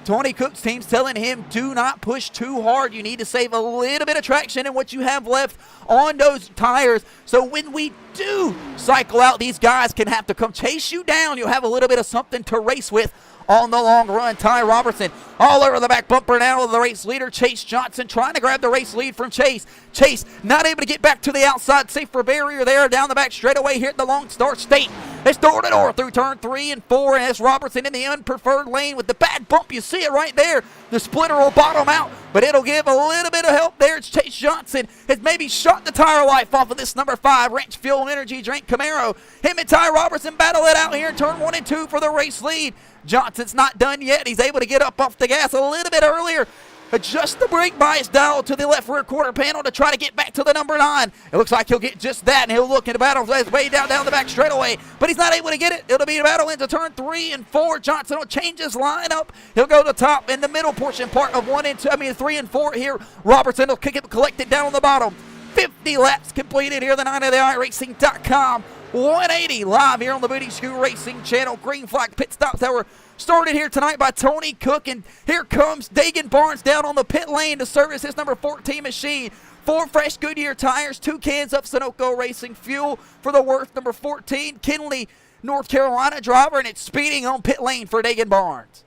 Tony Cook's team's telling him, do not push too hard. You need to save a little bit of traction in what you have left on those tires. So when we do cycle out, these guys can have to come chase you down. You'll have a little bit of something to race with on the long run. Ty Robertson all over the back bumper now of the race leader, Chase Johnson, trying to grab the race lead from Chase. Chase not able to get back to the outside, safer barrier there down the back straightaway here at the Lone Star State. It's door-to-door through turn 3 and 4, and it's Robertson in the unpreferred lane with the bad bump. You see it right there. The splitter will bottom out, but it'll give a little bit of help there. It's Chase Johnson has maybe shot the tire life off of this number 5 Ranch Fuel Energy Drink Camaro. Him and Ty Robertson battle it out here in turn 1 and 2 for the race lead. Johnson's not done yet. He's able to get up off the gas a little bit earlier. Adjust the brake bias dial to the left rear quarter panel to try to get back to the number 9. It looks like he'll get just that, and he'll look at the battle his way down the back straightaway, but he's not able to get it. It'll be a battle into turn 3 and 4. Johnson will change his lineup. He'll go to the top in the middle portion part of 3 and 4 here. Robertson will kick it, collect it down on the bottom. 50 laps completed here the night of the iRacing.com 180 live here on the Booty Scoot Racing channel. Green flag pit stops that were started here tonight by Tony Cook, and here comes Dagan Barnes down on the pit lane to service his number 14 machine. 4 fresh Goodyear tires, 2 cans of Sunoco Racing fuel for the Worth number 14 Kinley, North Carolina driver, and it's speeding on pit lane for Dagan Barnes.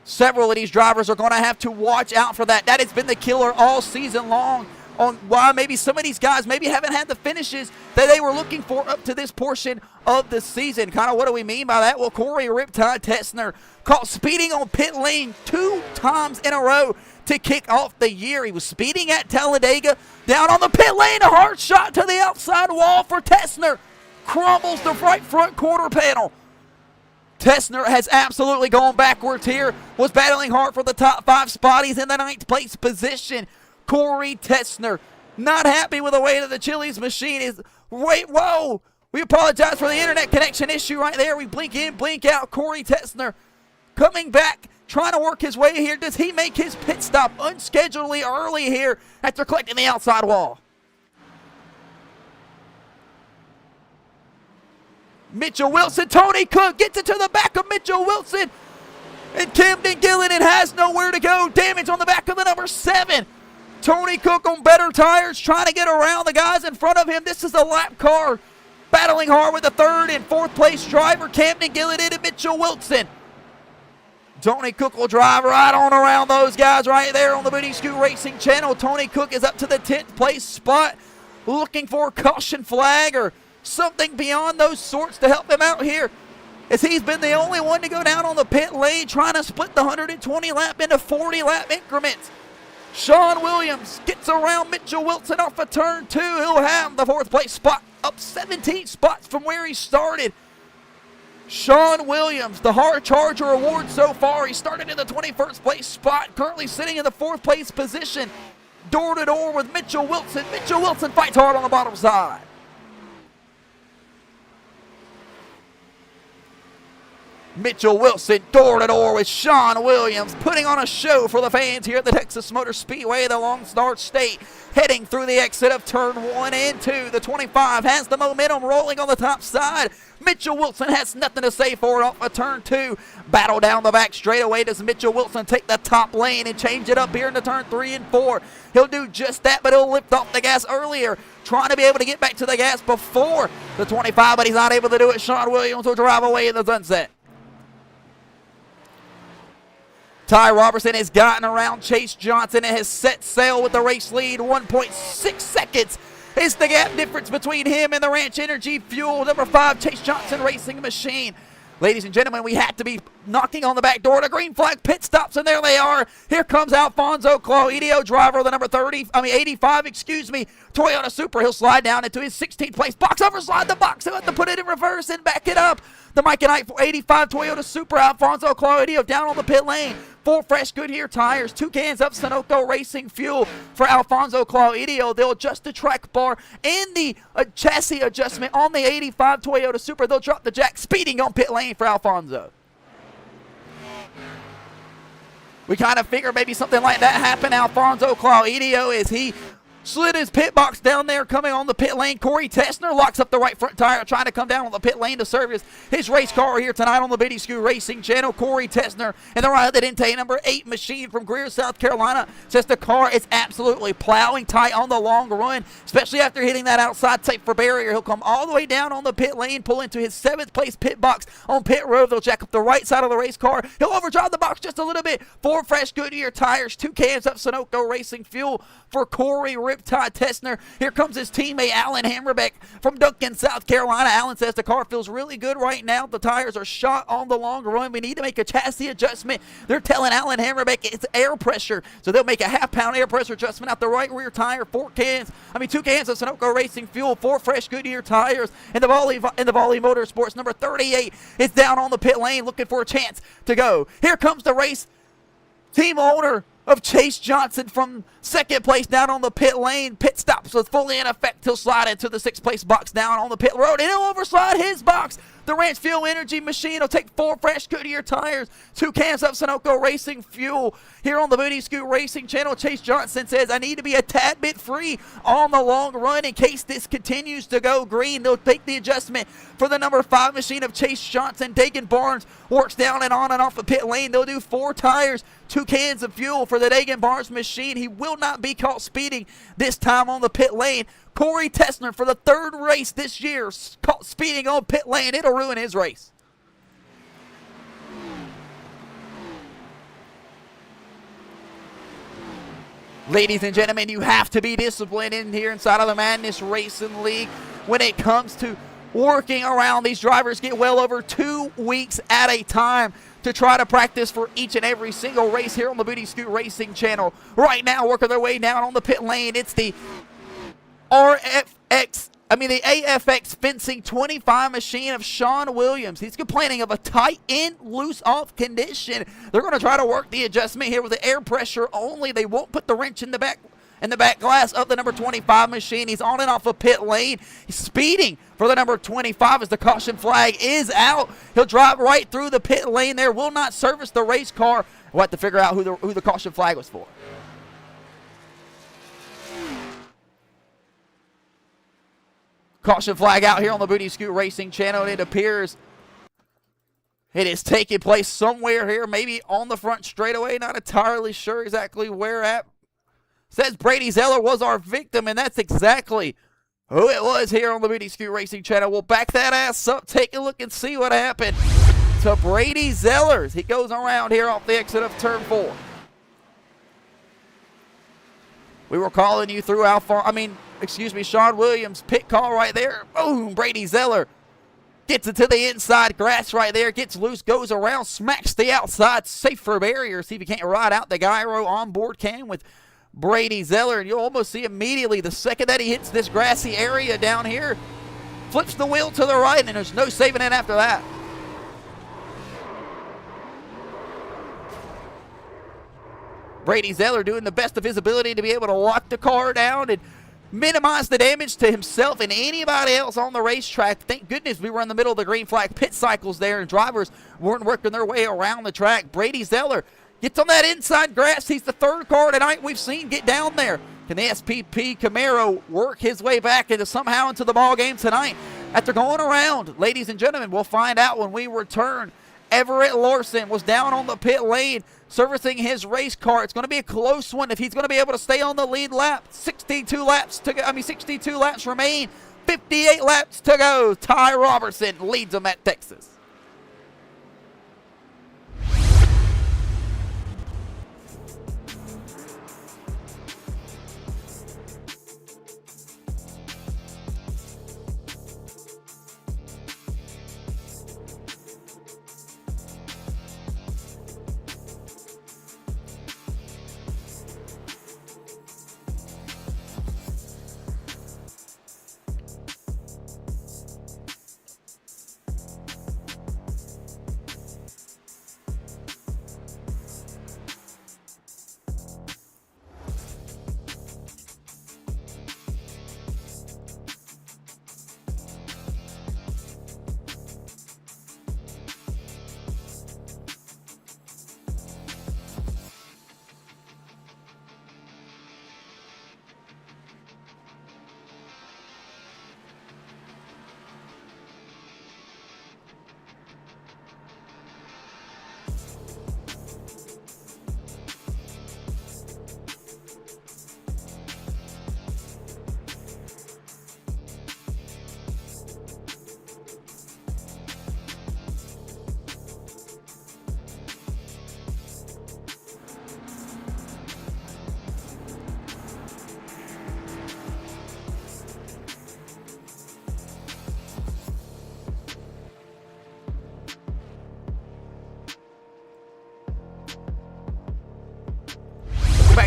Several of these drivers are going to have to watch out for that. That has been the killer all season long on why maybe some of these guys maybe haven't had the finishes that they were looking for up to this portion of the season. Kind of what do we mean by that? Well, Corey Riptide Tessner caught speeding on pit lane 2 times in a row to kick off the year. He was speeding at Talladega, down on the pit lane, a hard shot to the outside wall for Tessner. Crumbles the right front quarter panel. Tessner has absolutely gone backwards here, was battling hard for the top 5 spot. He's in the 9th place position. Corey Tessner not happy with the way that the Chili's machine is. Wait, whoa! We apologize for the internet connection issue right there. We blink in, blink out. Corey Tessner coming back, trying to work his way here. Does he make his pit stop unscheduledly early here after collecting the outside wall? Mitchell Wilson, Tony Cook gets it to the back of Mitchell Wilson. And Camden Gillinan has nowhere to go. Damage on the back of the number 7. Tony Cook on better tires, trying to get around the guys in front of him. This is a lap car, battling hard with the 3rd and 4th place driver, Camden Gillinan and Mitchell Wilson. Tony Cook will drive right on around those guys right there on the Booty Scoot Racing channel. Tony Cook is up to the 10th place spot, looking for a caution flag or something beyond those sorts to help him out here, as he's been the only one to go down on the pit lane, trying to split the 120 lap into 40 lap increments. Sean Williams gets around Mitchell Wilson off of turn 2. He'll have the 4th place spot, up 17 spots from where he started. Sean Williams, the Hard Charger award so far. He started in the 21st place spot, currently sitting in the 4th place position. Door to door with Mitchell Wilson. Mitchell Wilson fights hard on the bottom side. Mitchell Wilson door-to-door with Sean Williams, putting on a show for the fans here at the Texas Motor Speedway, the Lone Star State, heading through the exit of turn 1 and 2. The 25 has the momentum rolling on the top side. Mitchell Wilson has nothing to say for it off of turn 2. Battle down the back straightaway. Does Mitchell Wilson take the top lane and change it up here into turn 3 and 4? He'll do just that, but he'll lift off the gas earlier, trying to be able to get back to the gas before the 25, but he's not able to do it. Sean Williams will drive away in the sunset. Ty Robertson has gotten around Chase Johnson and has set sail with the race lead. 1.6 seconds is the gap difference between him and the Ranch Energy Fuel number 5 Chase Johnson Racing Machine. Ladies and gentlemen, we had to be knocking on the back door to green flag pit stops, and there they are. Here comes Alfonso Claudio, driver of the 85, Toyota Supra. He'll slide down into his 16th place box, overslide the box. He'll have to put it in reverse and back it up. The Mike and Ike 85 Toyota Supra, Alfonso Claudio down on the pit lane. 4 fresh Goodyear tires, 2 cans of Sunoco Racing fuel for Alfonso Claudio. They'll adjust the track bar and the chassis adjustment on the 85 Toyota Supra. They'll drop the jack, speeding on pit lane for Alfonso. We kind of figured maybe something like that happened. Alfonso Claudio, as he slid his pit box down there coming on the pit lane. Corey Tessner locks up the right front tire, trying to come down on the pit lane to service his race car here tonight on the Biddy Scoot Racing Channel. Corey Tessner in the Riley Dente number 8 machine from Greer, South Carolina, says the car is absolutely plowing tight on the long run, especially after hitting that outside safer barrier. He'll come all the way down on the pit lane, pull into his 7th place pit box on pit road. They'll jack up the right side of the race car. He'll overdrive the box just a little bit. 4 fresh Goodyear tires, 2 cans of Sunoco Racing fuel for Corey Riptide Tessner. Here comes his teammate Alan Hammerbeck from Duncan, South Carolina. Alan says the car feels really good right now. The tires are shot on the long run. We need to make a chassis adjustment. They're telling Alan Hammerbeck it's air pressure, so they'll make a half-pound air pressure adjustment out the right rear tire. 2 cans of Sunoco Racing fuel, 4 fresh Goodyear tires, and the Volley Motorsports number 38 is down on the pit lane looking for a chance to go. Here comes the race team owner of Chase Johnson from 2nd place down on the pit lane. Pit stops was fully in effect. He'll slide into the 6th place box down on the pit road, and he'll overslide his box. The Ranch Fuel Energy machine will take 4 fresh Goodyear tires, 2 cans of Sunoco Racing fuel. Here on the Biddy Scoot Racing Channel, Chase Johnson says, I need to be a tad bit free on the long run in case this continues to go green. They'll take the adjustment for the number 5 machine of Chase Johnson. Dagan Barnes works down and on and off the pit lane. They'll do 4 tires, 2 cans of fuel for the Dagan Barnes machine. He will not be caught speeding this time on the pit lane. Corey Tessner for the 3rd race this year caught speeding on pit lane. It'll ruin his race. Ladies and gentlemen, you have to be disciplined in here inside of the Madness Racing League when it comes to working around. These drivers get well over 2 weeks at a time to try to practice for each and every single race here on the Biddy Scoot Racing Channel. Right now, working their way down on the pit lane, it's the the AFX Fencing 25 machine of Sean Williams. He's complaining of a tight in, loose off condition. They're going to try to work the adjustment here with the air pressure only. They won't put the wrench in the back glass of the number 25 machine. He's on and off a pit lane. He's speeding for the number 25 as the caution flag is out. He'll drive right through the pit lane there. Will not service the race car. We'll have to figure out who the caution flag was for. Caution flag out here on the Biddy Scoot Racing Channel, and it appears it is taking place somewhere here, maybe on the front straightaway. Not entirely sure exactly where at. Says Brady Zeller was our victim, and that's exactly who it was here on the Biddy Scoot Racing Channel. We'll back that ass up, take a look, and see what happened to Brady Zellers. He goes around here off the exit of turn 4. We were calling you through Sean Williams' pit call right there. Boom, Brady Zeller gets it to the inside grass right there, gets loose, goes around, smacks the outside safer barrier. See if he can't ride out the gyro onboard cam with Brady Zeller. And you'll almost see immediately the second that he hits this grassy area down here, flips the wheel to the right, and there's no saving it after that. Brady Zeller doing the best of his ability to be able to lock the car down and minimize the damage to himself and anybody else on the racetrack. Thank goodness we were in the middle of the green flag pit cycles there, and drivers weren't working their way around the track. Brady Zeller gets on that inside grass. He's the 3rd car tonight we've seen get down there. Can the SPP Camaro work his way back somehow into the ball game tonight after going around? Ladies and gentlemen, we'll find out when we return. Everett Larson was down on the pit lane servicing his race car. It's going to be a close one if he's going to be able to stay on the lead lap. 62 laps remain. 58 laps to go. Ty Robertson leads them at Texas.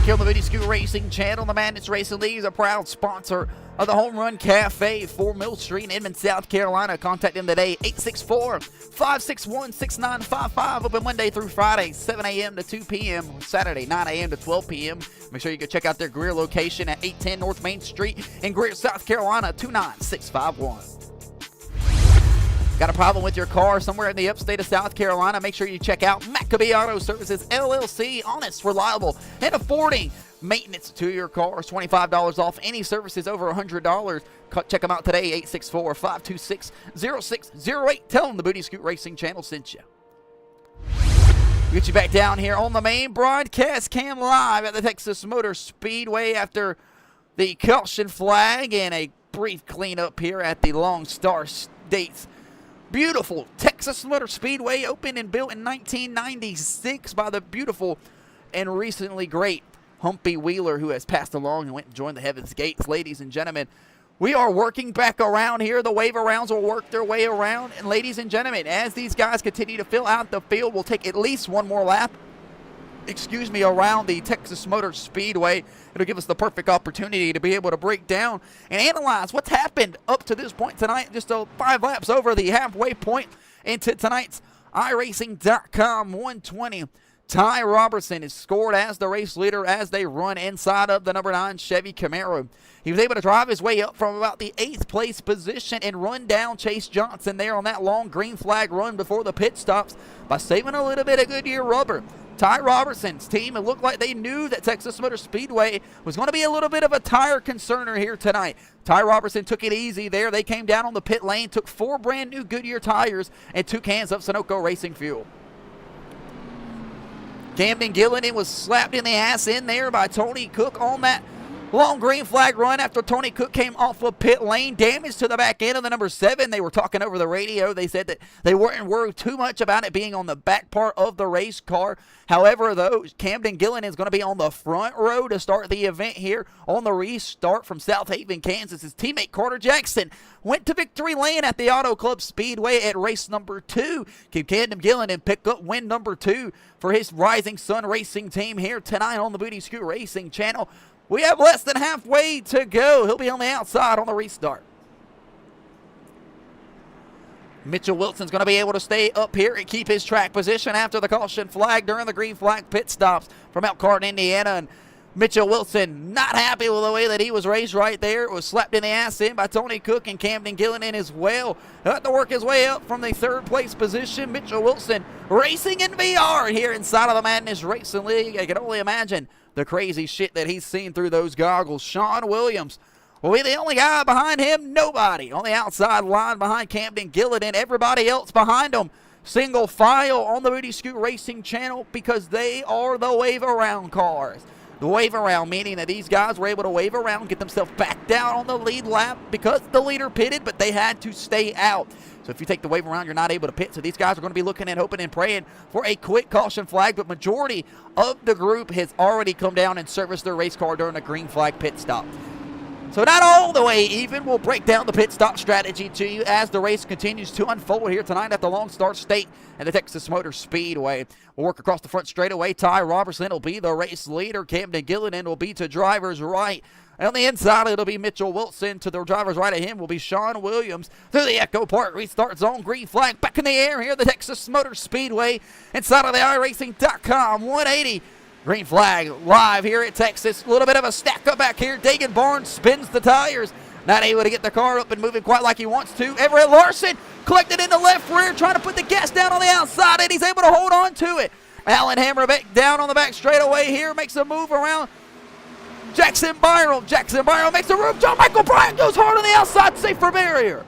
here on the Booty Scoot Racing channel. The Madness Racing League is a proud sponsor of the Home Run Cafe, 4 Mill Street in Edmond, South Carolina. Contact them today, 864-561-6955. Open Monday through Friday, 7 a.m. to 2 p.m. Saturday, 9 a.m. to 12 p.m. Make sure you go check out their Greer location at 810 North Main Street in Greer, South Carolina, 29651. Got a problem with your car somewhere in the upstate of South Carolina? Make sure you check out Maccabee Auto Services, LLC. Honest, reliable, and affording maintenance to your car. $25 off any services over $100. Check them out today, 864-526-0608. Tell them the Booty Scoot Racing channel sent you. Get you back down here on the main broadcast cam live at the Texas Motor Speedway after the caution flag and a brief cleanup here at the Lone Star State's beautiful Texas Motor Speedway, opened and built in 1996 by the beautiful and recently great Humpy Wheeler, who has passed along and went and joined the Heaven's Gates. Ladies and gentlemen, we are working back around here. The wave arounds will work their way around. And ladies and gentlemen, as these guys continue to fill out the field, we'll take at least one more lap around the Texas Motor Speedway. It'll give us the perfect opportunity to be able to break down and analyze what's happened up to this point tonight. Just 5 laps over the halfway point into tonight's iRacing.com 120. Ty Robertson is scored as the race leader as they run inside of the number 9 Chevy Camaro. He was able to drive his way up from about the 8th place position and run down Chase Johnson there on that long green flag run before the pit stops by saving a little bit of Goodyear rubber. Ty Robertson's team, it looked like they knew that Texas Motor Speedway was going to be a little bit of a tire concerner here tonight. Ty Robertson took it easy there. They came down on the pit lane, took 4 brand new Goodyear tires and 2 cans of Sunoco Racing fuel. Camden Gillinan was slapped in the ass in there by Tony Cook on that long green flag run after Tony Cook came off of pit lane. Damage to the back end of the number 7. They were talking over the radio. They said that they weren't worried too much about it being on the back part of the race car. However, though, Camden Gillinan is going to be on the front row to start the event here on the restart from South Haven, Kansas. His teammate Carter Jackson went to victory lane at the Auto Club Speedway at race number 2. Can Camden Gillinan pick up win number 2 for his Rising Sun Racing team here tonight on the Booty Scoot Racing channel? We have less than halfway to go. He'll be on the outside on the restart. Mitchell Wilson's going to be able to stay up here and keep his track position after the caution flag during the green flag pit stops from Elkhart, Indiana. And Mitchell Wilson not happy with the way that he was raced right there. It was slapped in the ass in by Tony Cook and Camden Gillinan as well. He'll have to work his way up from the 3rd place position. Mitchell Wilson racing in VR here inside of the Madness Racing League. I can only imagine the crazy shit that he's seen through those goggles. Sean Williams will be the only guy behind him. Nobody on the outside line behind Camden Gillinan. Everybody else behind him. Single file on the Booty Scoot Racing channel because they are the wave around cars. The wave around meaning that these guys were able to wave around, get themselves back down on the lead lap because the leader pitted, but they had to stay out. So if you take the wave around, you're not able to pit. So these guys are going to be looking and hoping and praying for a quick caution flag, but majority of the group has already come down and serviced their race car during a green flag pit stop. So not all the way even. We'll break down the pit stop strategy to you as the race continues to unfold here tonight at the Lone Star State and the Texas Motor Speedway. We'll work across the front straightaway. Ty Robertson will be the race leader. Camden Gillinan will be to driver's right. On the inside, it'll be Mitchell Wilson. To the driver's right of him will be Sean Williams. Through the Echo Park restart zone, green flag back in the air here, the Texas Motor Speedway inside of the iRacing.com 180. Green flag live here at Texas. A little bit of a stack up back here. Dagan Barnes spins the tires. Not able to get the car up and moving quite like he wants to. Everett Larson collected in the left rear, trying to put the gas down on the outside, and he's able to hold on to it. Alan Hammerbeck down on the back straightaway here, makes a move around Jackson Byram. Jackson Byram makes a move. John Michael Bryant goes hard on the outside, safe for barrier.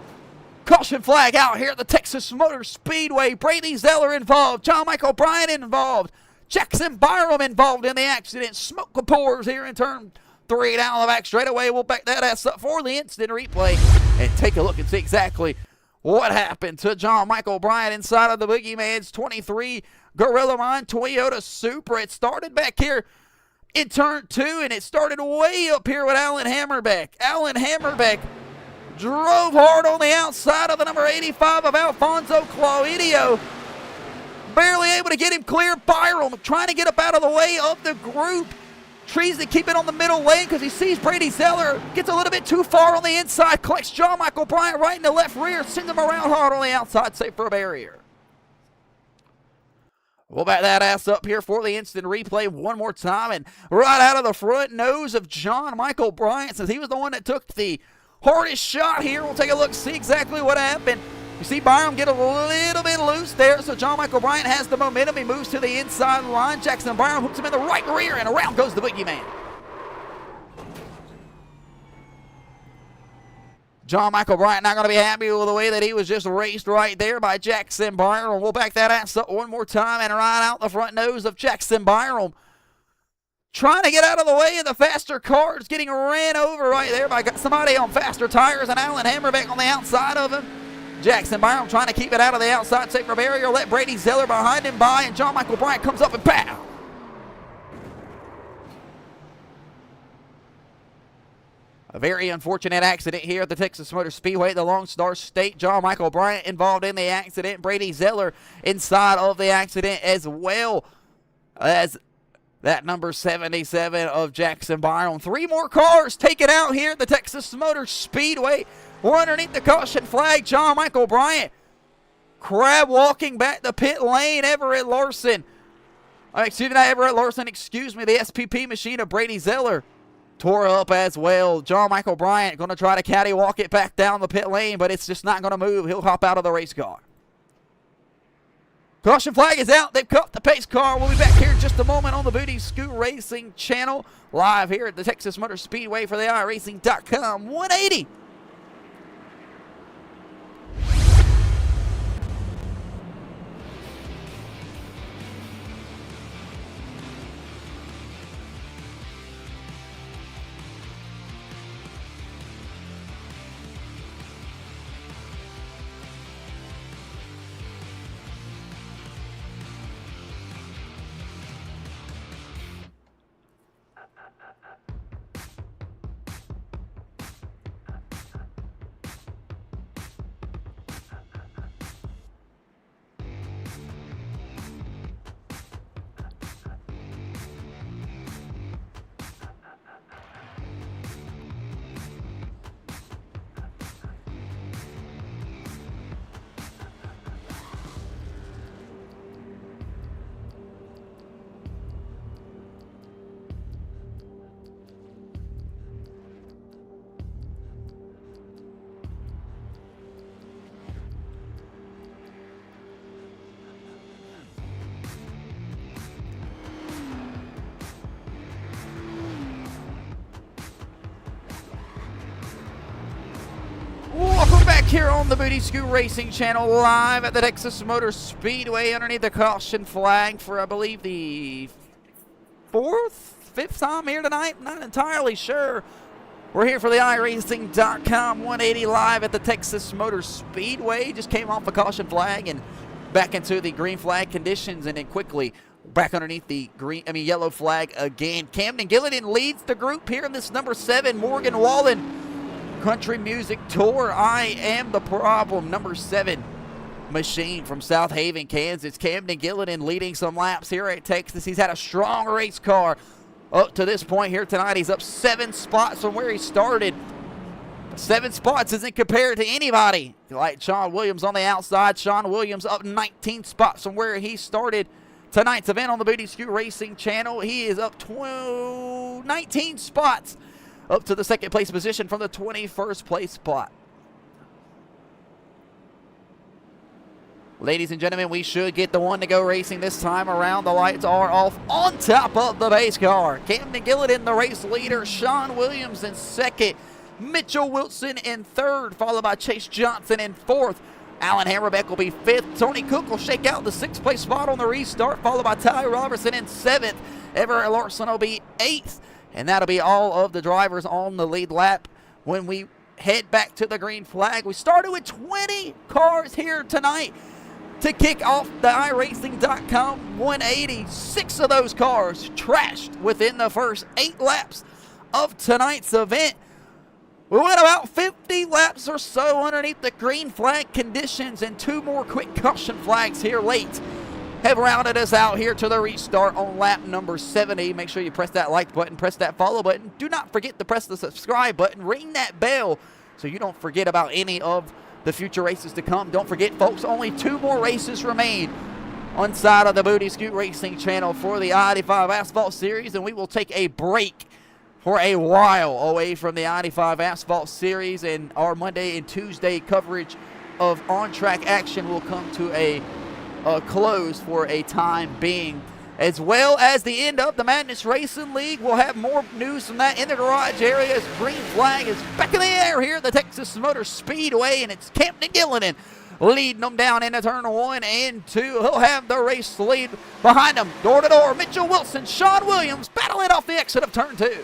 Caution flag out here at the Texas Motor Speedway. Brady Zeller involved. John Michael Bryant involved. Jackson Byram involved in the accident. Smoke pours here in turn 3 down the back straightaway. We'll back that ass up for the instant replay and take a look and see exactly what happened to John Michael Bryant inside of the Boogeyman's 23 Gorilla Mine Toyota Supra. It started back here in turn 2, and it started way up here with Alan Hammerbeck. Alan Hammerbeck drove hard on the outside of the number 85 of Alfonso Claudio. Barely able to get him clear. Byram trying to get up out of the way of the group. Trees to keep it on the middle lane because he sees Brady Zeller. Gets a little bit too far on the inside. Collects John Michael Bryant right in the left rear. Sends him around hard on the outside. Safe for a barrier. We'll back that ass up here for the instant replay one more time. And right out of the front nose of John Michael Bryant, since he was the one that took the hardest shot here. We'll take a look, see exactly what happened. You see Byram get a little bit loose there, so John Michael Bryant has the momentum. He moves to the inside line. Jackson Byram hooks him in the right rear, and around goes the boogeyman. John Michael Bryant not going to be happy with the way that he was just raced right there by Jackson Byram. We'll back that ass up one more time and right out the front nose of Jackson Byram. Trying to get out of the way of the faster cars, getting ran over right there by somebody on faster tires, and Alan Hammerbeck on the outside of him. Jackson Byram trying to keep it out of the outside safer barrier, let Brady Zeller behind him by, and John Michael Bryant comes up and pow! A very unfortunate accident here at the Texas Motor Speedway, the Lone Star State. John Michael Bryant involved in the accident. Brady Zeller inside of the accident as well as that number 77 of Jackson Byram. 3 more cars taken out here at the Texas Motor Speedway. We're underneath the caution flag. John Michael Bryant crab walking back the pit lane. Everett Larson. The SPP machine of Brady Zeller tore up as well. John Michael Bryant going to try to caddy walk it back down the pit lane, but it's just not going to move. He'll hop out of the race car. Caution flag is out. They've cut the pace car. We'll be back here in just a moment on the Booty Scoot Racing channel, live here at the Texas Motor Speedway for the iRacing.com 180. Welcome back here on the Booty Scoot Racing channel, live at the Texas Motor Speedway underneath the caution flag for, I believe, the 5th time here tonight. Not entirely sure. We're here for the iRacing.com 180 live at the Texas Motor Speedway. Just came off the caution flag and back into the green flag conditions, and then quickly back underneath the yellow flag again. Camden Gillidan leads the group here in this number 7 Morgan Wallen Country Music Tour. I Am the Problem, number 7 machine from South Haven, Kansas. Camden Gillidan leading some laps here at Texas. He's had a strong race car up to this point here tonight. He's up 7 spots from where he started. 7 spots isn't compared to anybody like Sean Williams on the outside. Sean Williams up 19 spots from where he started tonight's event on the Booty Scoot Racing channel. He is up 19 spots up to the 2nd place position from the 21st place spot. Ladies and gentlemen, we should get the one to go racing this time around. The lights are off on top of the base car. Camden Gillidan, the race leader. Sean Williams in 2nd. Mitchell Wilson in 3rd, followed by Chase Johnson in 4th. Alan Hammerbeck will be 5th. Tony Cook will shake out the 6th place spot on the restart, followed by Ty Robertson in 7th. Everett Larson will be 8th. And that'll be all of the drivers on the lead lap when we head back to the green flag. We started with 20 cars here tonight to kick off the iRacing.com 180. 6 of those cars trashed within the first 8 laps of tonight's event. We went about 50 laps or so underneath the green flag conditions, and 2 more quick caution flags here late have rounded us out here to the restart on lap number 70. Make sure you press that like button, press that follow button. Do not forget to press the subscribe button, ring that bell so you don't forget about any of the future races to come. Don't forget, folks, only 2 more races remain on side of the Booty Scoot Racing channel for the I-85 Asphalt Series, and we will take a break for a while away from the I-85 Asphalt Series, and our Monday and Tuesday coverage of on-track action will come to a close for a time being, as well as the end of the Madness Racing League. We'll have more news from that in the garage area as green flag is back in the air here at the Texas Motor Speedway, and it's Camden Gillinan leading them down into turn 1 and 2. He'll have the race lead behind him. Door to door, Mitchell Wilson, Sean Williams battling off the exit of turn 2.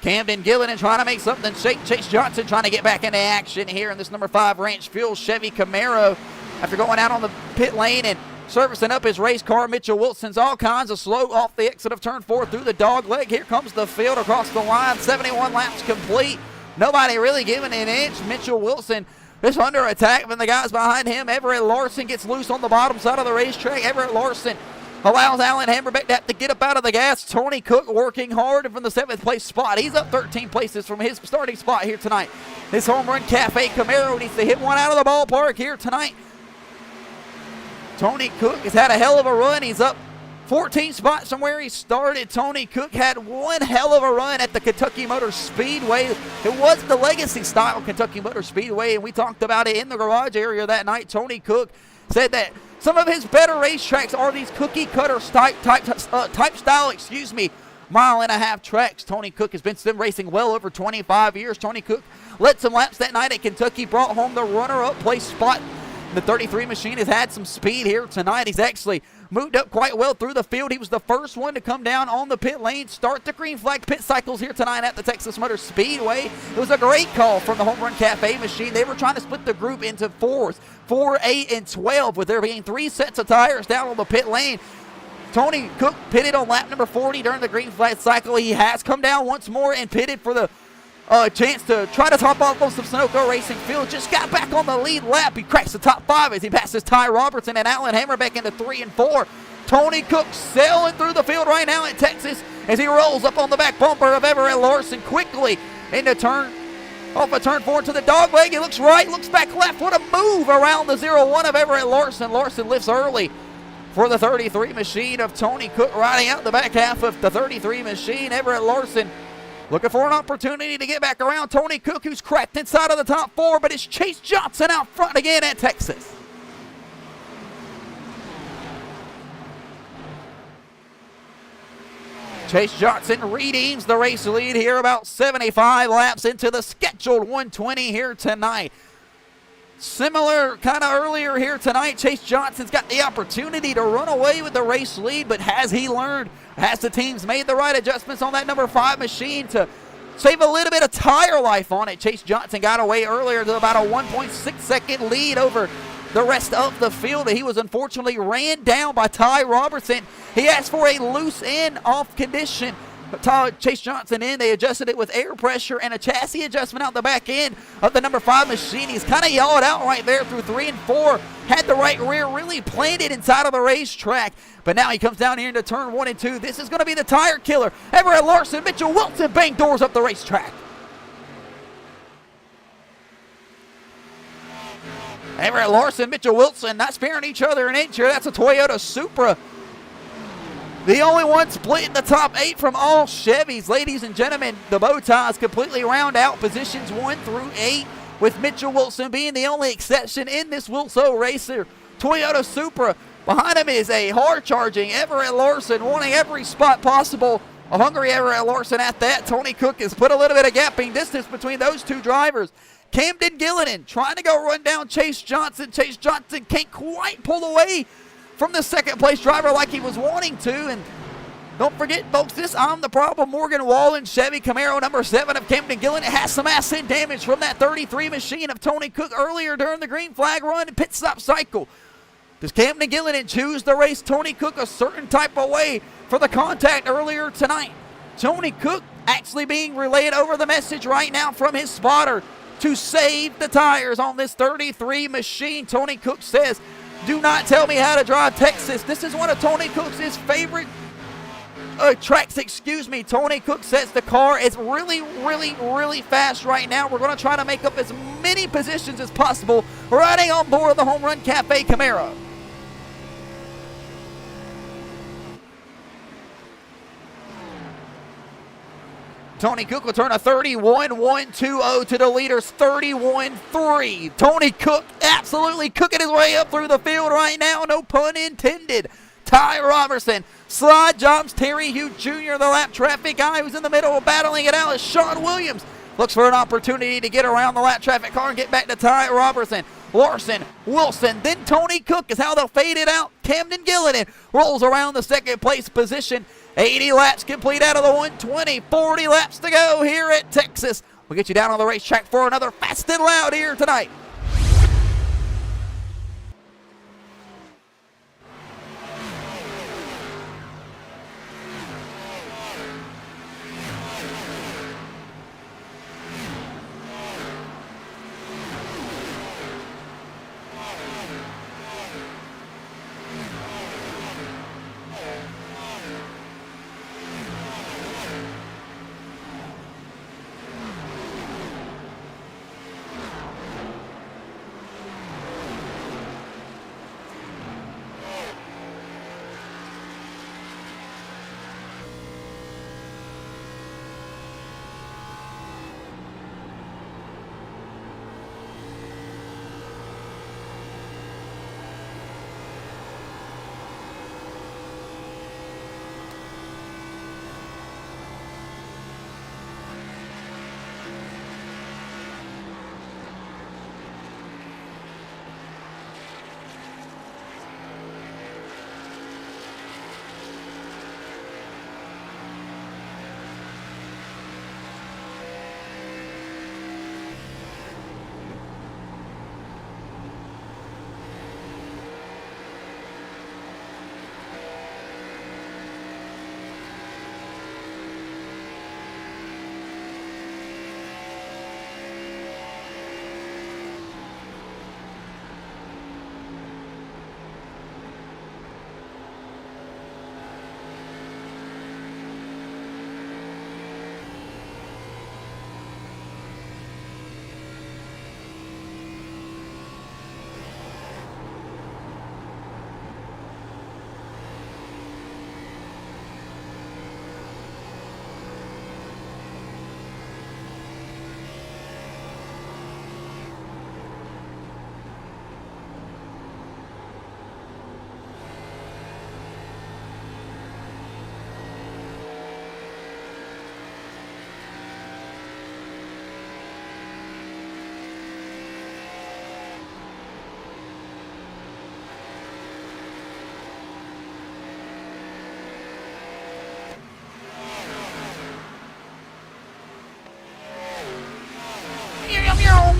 Camden Gillinan trying to make something shake. Chase Johnson trying to get back into action here in this number 5 Ranch Fuel Chevy Camaro after going out on the pit lane and servicing up his race car. Mitchell Wilson's all kinds of slow off the exit of turn 4 through the dog leg. Here comes the field across the line. 71 laps complete. Nobody really giving an inch. Mitchell Wilson is under attack from the guys behind him. Everett Larson gets loose on the bottom side of the racetrack. Everett Larson allows Alan Hammerbeck to get up out of the gas. Tony Cook working hard from the 7th place spot. He's up 13 places from his starting spot here tonight. This Home Run Cafe Camaro needs to hit one out of the ballpark here tonight. Tony Cook has had a hell of a run. He's up 14 spots from where he started. Tony Cook had one hell of a run at the Kentucky Motor Speedway. It was the legacy style Kentucky Motor Speedway, and we talked about it in the garage area that night. Tony Cook said that some of his better racetracks are these cookie cutter type style, mile-and-a-half tracks. Tony Cook has been sim racing well over 25 years. Tony Cook led some laps that night at Kentucky, brought home the runner-up place spot. The 33 machine has had some speed here tonight. He's actually moved up quite well through the field. He was the first one to come down on the pit lane, start the green flag pit cycles here tonight at the Texas Motor Speedway. It was a great call from the Home Run Cafe machine. They were trying to split the group into 4s, 4, 8, and 12, with there being 3 sets of tires down on the pit lane. Tony Cook pitted on lap number 40 during the green flag cycle. He has come down once more and pitted for the chance to try to top off on some Sunoco Racing Field. Just got back on the lead lap. He cracks the top 5 as he passes Ty Robertson and Alan Hammerbeck into 3 and 4. Tony Cook sailing through the field right now in Texas as he rolls up on the back bumper of Everett Larson quickly into turn 4 to the dog leg. He looks right, looks back left. What a move around the 0-1 of Everett Larson. Larson lifts early for the 33 machine of Tony Cook, riding out the back half of the 33 machine. Everett Larson looking for an opportunity to get back around Tony Cook, who's cracked inside of the top 4, but it's Chase Johnson out front again at Texas. Chase Johnson redeems the race lead here about 75 laps into the scheduled 120 here tonight. Similar kind of earlier here tonight, Chase Johnson's got the opportunity to run away with the race lead, but has he learned? Has the teams made the right adjustments on that number 5 machine to save a little bit of tire life on it? Chase Johnson got away earlier to about a 1.6 second lead over the rest of the field. He was unfortunately ran down by Ty Robertson. He asked for a loose end off condition. Chase Johnson in, they adjusted it with air pressure and a chassis adjustment out the back end of the number 5 machine. He's kind of yawed out right there through 3 and 4. Had the right rear really planted inside of the racetrack. But now he comes down here into turn 1 and 2. This is going to be the tire killer. Everett Larson, Mitchell Wilson bang doors up the racetrack. Everett Larson, Mitchell Wilson not sparing each other an inch here. That's a Toyota Supra. The only one splitting the top 8 from all Chevys. Ladies and gentlemen, the bow ties completely round out positions 1 through 8, with Mitchell Wilson being the only exception in this Wilso Racer Toyota Supra. Behind him is a hard-charging Everett Larson, wanting every spot possible. A hungry Everett Larson at that. Tony Cook has put a little bit of gapping distance between those two drivers. Camden Gillinan trying to go run down Chase Johnson. Chase Johnson can't quite pull away from the second place driver like he was wanting to. And don't forget, folks, this I'm the Problem Morgan Wallen Chevy Camaro number 7 of Camden Gillinan has some acid damage from that 33 machine of Tony Cook earlier during the green flag run and pit stop cycle. Does Camden Gillinan choose to race Tony Cook a certain type of way for the contact earlier tonight? Tony Cook actually being relayed over the message right now from his spotter. to save the tires on this 33 machine. Tony Cook says, do not tell me how to drive Texas. This is one of Tony Cook's favorite tracks, excuse me. Tony Cook says the car is really fast right now. We're going to try to make up as many positions as possible riding on board the Home Run Cafe Camaro. Tony Cook will turn a 31-1-2-0 to the leaders 31-3. Tony Cook absolutely cooking his way up through the field right now, no pun intended. Ty Robertson, slide jumps Terry Hugh Jr., the lap traffic guy who's in the middle of battling it out is Sean Williams. Looks for an opportunity to get around the lap traffic car and get back to Ty Robertson. Larson, Wilson, then Tony Cook is how they'll fade it out. Camden Gillidan rolls around the second place position. 80 laps complete out of the 120. 40 laps to go here at Texas. We'll get you down on the racetrack for another Fast and Loud here tonight.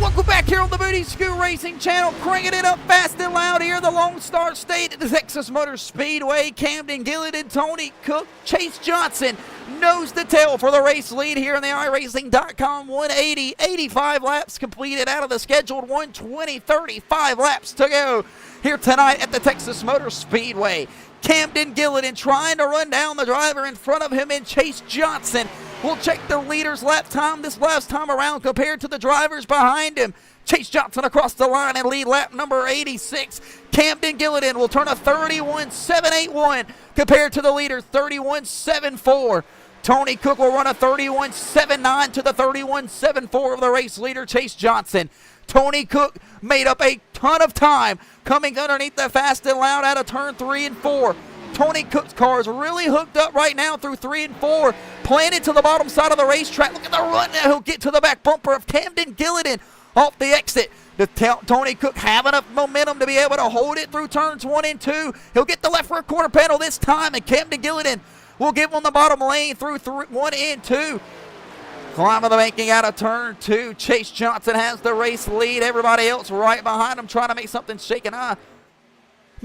Welcome back here on the Booty Scoot Racing Channel, cranking it up fast and loud here. The Lone Star State at the Texas Motor Speedway. Camden Gillidan, Tony Cook, Chase Johnson nose to tail for the race lead here in the iRacing.com 180. 85 laps completed out of the scheduled 120. 35 laps to go here tonight at the Texas Motor Speedway. Camden Gillidan trying to run down the driver in front of him in Chase Johnson. We'll check the leader's lap time this last time around compared to the drivers behind him. Chase Johnson across the line and lead lap number 86. Camden Gillidan will turn a 31.781 compared to the leader 31.74. Tony Cook will run a 31.79 to the 31.74 of the race leader Chase Johnson. Tony Cook made up a ton of time coming underneath the Fast and Loud out of turn 3 and 4. Tony Cook's car is really hooked up right now through 3 and 4, planted to the bottom side of the racetrack. Look at the run now. He'll get to the back bumper of Camden Gillidan off the exit. Tony Cook have enough momentum to be able to hold it through turns 1 and 2. He'll get the left rear quarter panel this time, and Camden Gillidan will give him the bottom lane through 1 and 2. Climbing the banking out of turn 2. Chase Johnson has the race lead. Everybody else right behind him trying to make something shaken.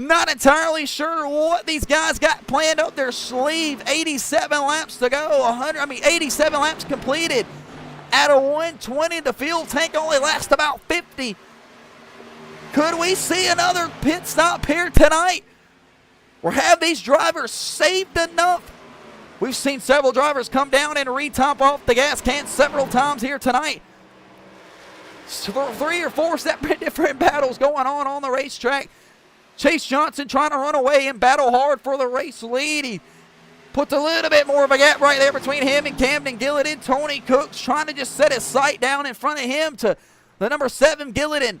Not entirely sure what these guys got planned up their sleeve. 87 laps to go. 87 laps completed. out of 120. The fuel tank only lasts about 50. Could we see another pit stop here tonight? Or have these drivers saved enough? We've seen several drivers come down and re-top off the gas can several times here tonight. So 3 or 4 different battles going on the racetrack. Chase Johnson trying to run away and battle hard for the race lead. He puts a little bit more of a gap right there between him and Camden Gillidan. Tony Cook's trying to just set his sight down in front of him to the number 7 Gillidan.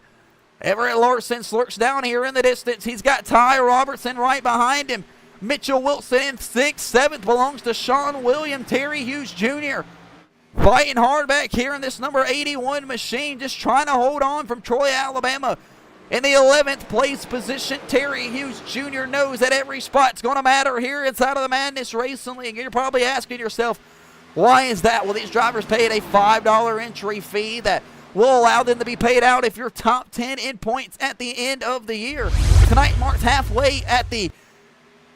Everett Larson lurks down here in the distance. He's got Ty Robertson right behind him. Mitchell Wilson in 6th. 7th belongs to Sean William. Terry Hughes Jr. fighting hard back here in this number 81 machine, just trying to hold on from Troy, Alabama. In the 11th place position, Terry Hughes Jr. knows that every spot's going to matter here inside of the Madness Racing League. You're probably asking yourself, why is that? Well, these drivers paid a $5 entry fee that will allow them to be paid out if you're top 10 in points at the end of the year. Tonight marks halfway at the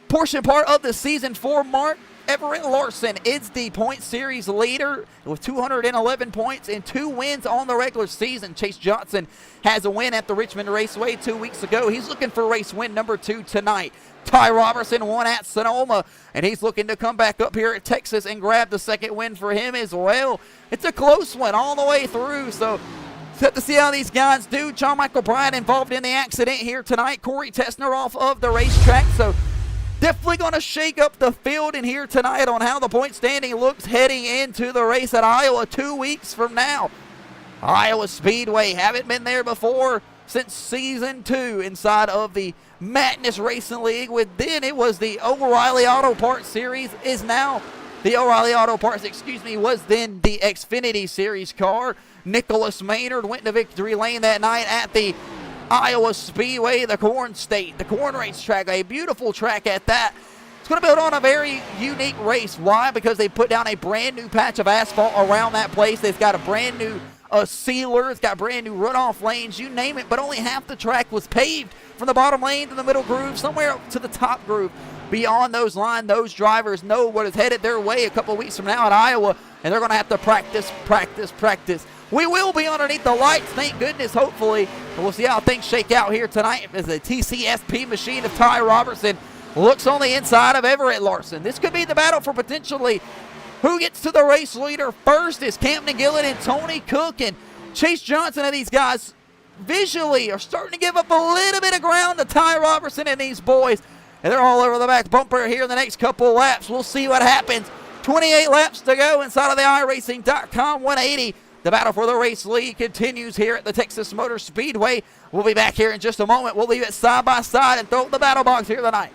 portion part of the season for Mark. Everett Larson is the point series leader with 211 points and 2 wins on the regular season. Chase Johnson has a win at the Richmond Raceway 2 weeks ago. He's looking for race win number 2 tonight. Ty Robertson won at Sonoma, and he's looking to come back up here at Texas and grab the second win for him as well. It's a close one all the way through, so set to see how these guys do. John Michael Bryant involved in the accident here tonight. Corey Tessner off of the racetrack, so definitely going to shake up the field in here tonight on how the point standing looks heading into the race at Iowa 2 weeks from now. Iowa Speedway, haven't been there before since season 2 inside of the Madness Racing League. Then it was the O'Reilly Auto Parts Series, is now the O'Reilly Auto Parts, was then the Xfinity Series car. Nicholas Maynard went to victory lane that night at the Iowa Speedway, the Corn State, the Corn Racetrack, a beautiful track at that. It's going to build on a very unique race. Why? Because they put down a brand new patch of asphalt around that place. They've got a brand new sealer. It's got brand new runoff lanes, you name it, but only half the track was paved from the bottom lane to the middle groove, somewhere up to the top groove. Beyond those lines, those drivers know what is headed their way a couple weeks from now at Iowa, and they're going to have to practice. We will be underneath the lights, thank goodness, hopefully. And we'll see how things shake out here tonight as the TCSP machine of Ty Robertson looks on the inside of Everett Larson. This could be the battle for potentially who gets to the race leader first. Is Camden Gillidan and Tony Cook and Chase Johnson and these guys visually are starting to give up a little bit of ground to Ty Robertson and these boys. And they're all over the back bumper here in the next couple of laps. We'll see what happens. 28 laps to go inside of the iRacing.com 180. The battle for the race lead continues here at the Texas Motor Speedway. We'll be back here in just a moment. We'll leave it side by side and throw up the battle box here tonight.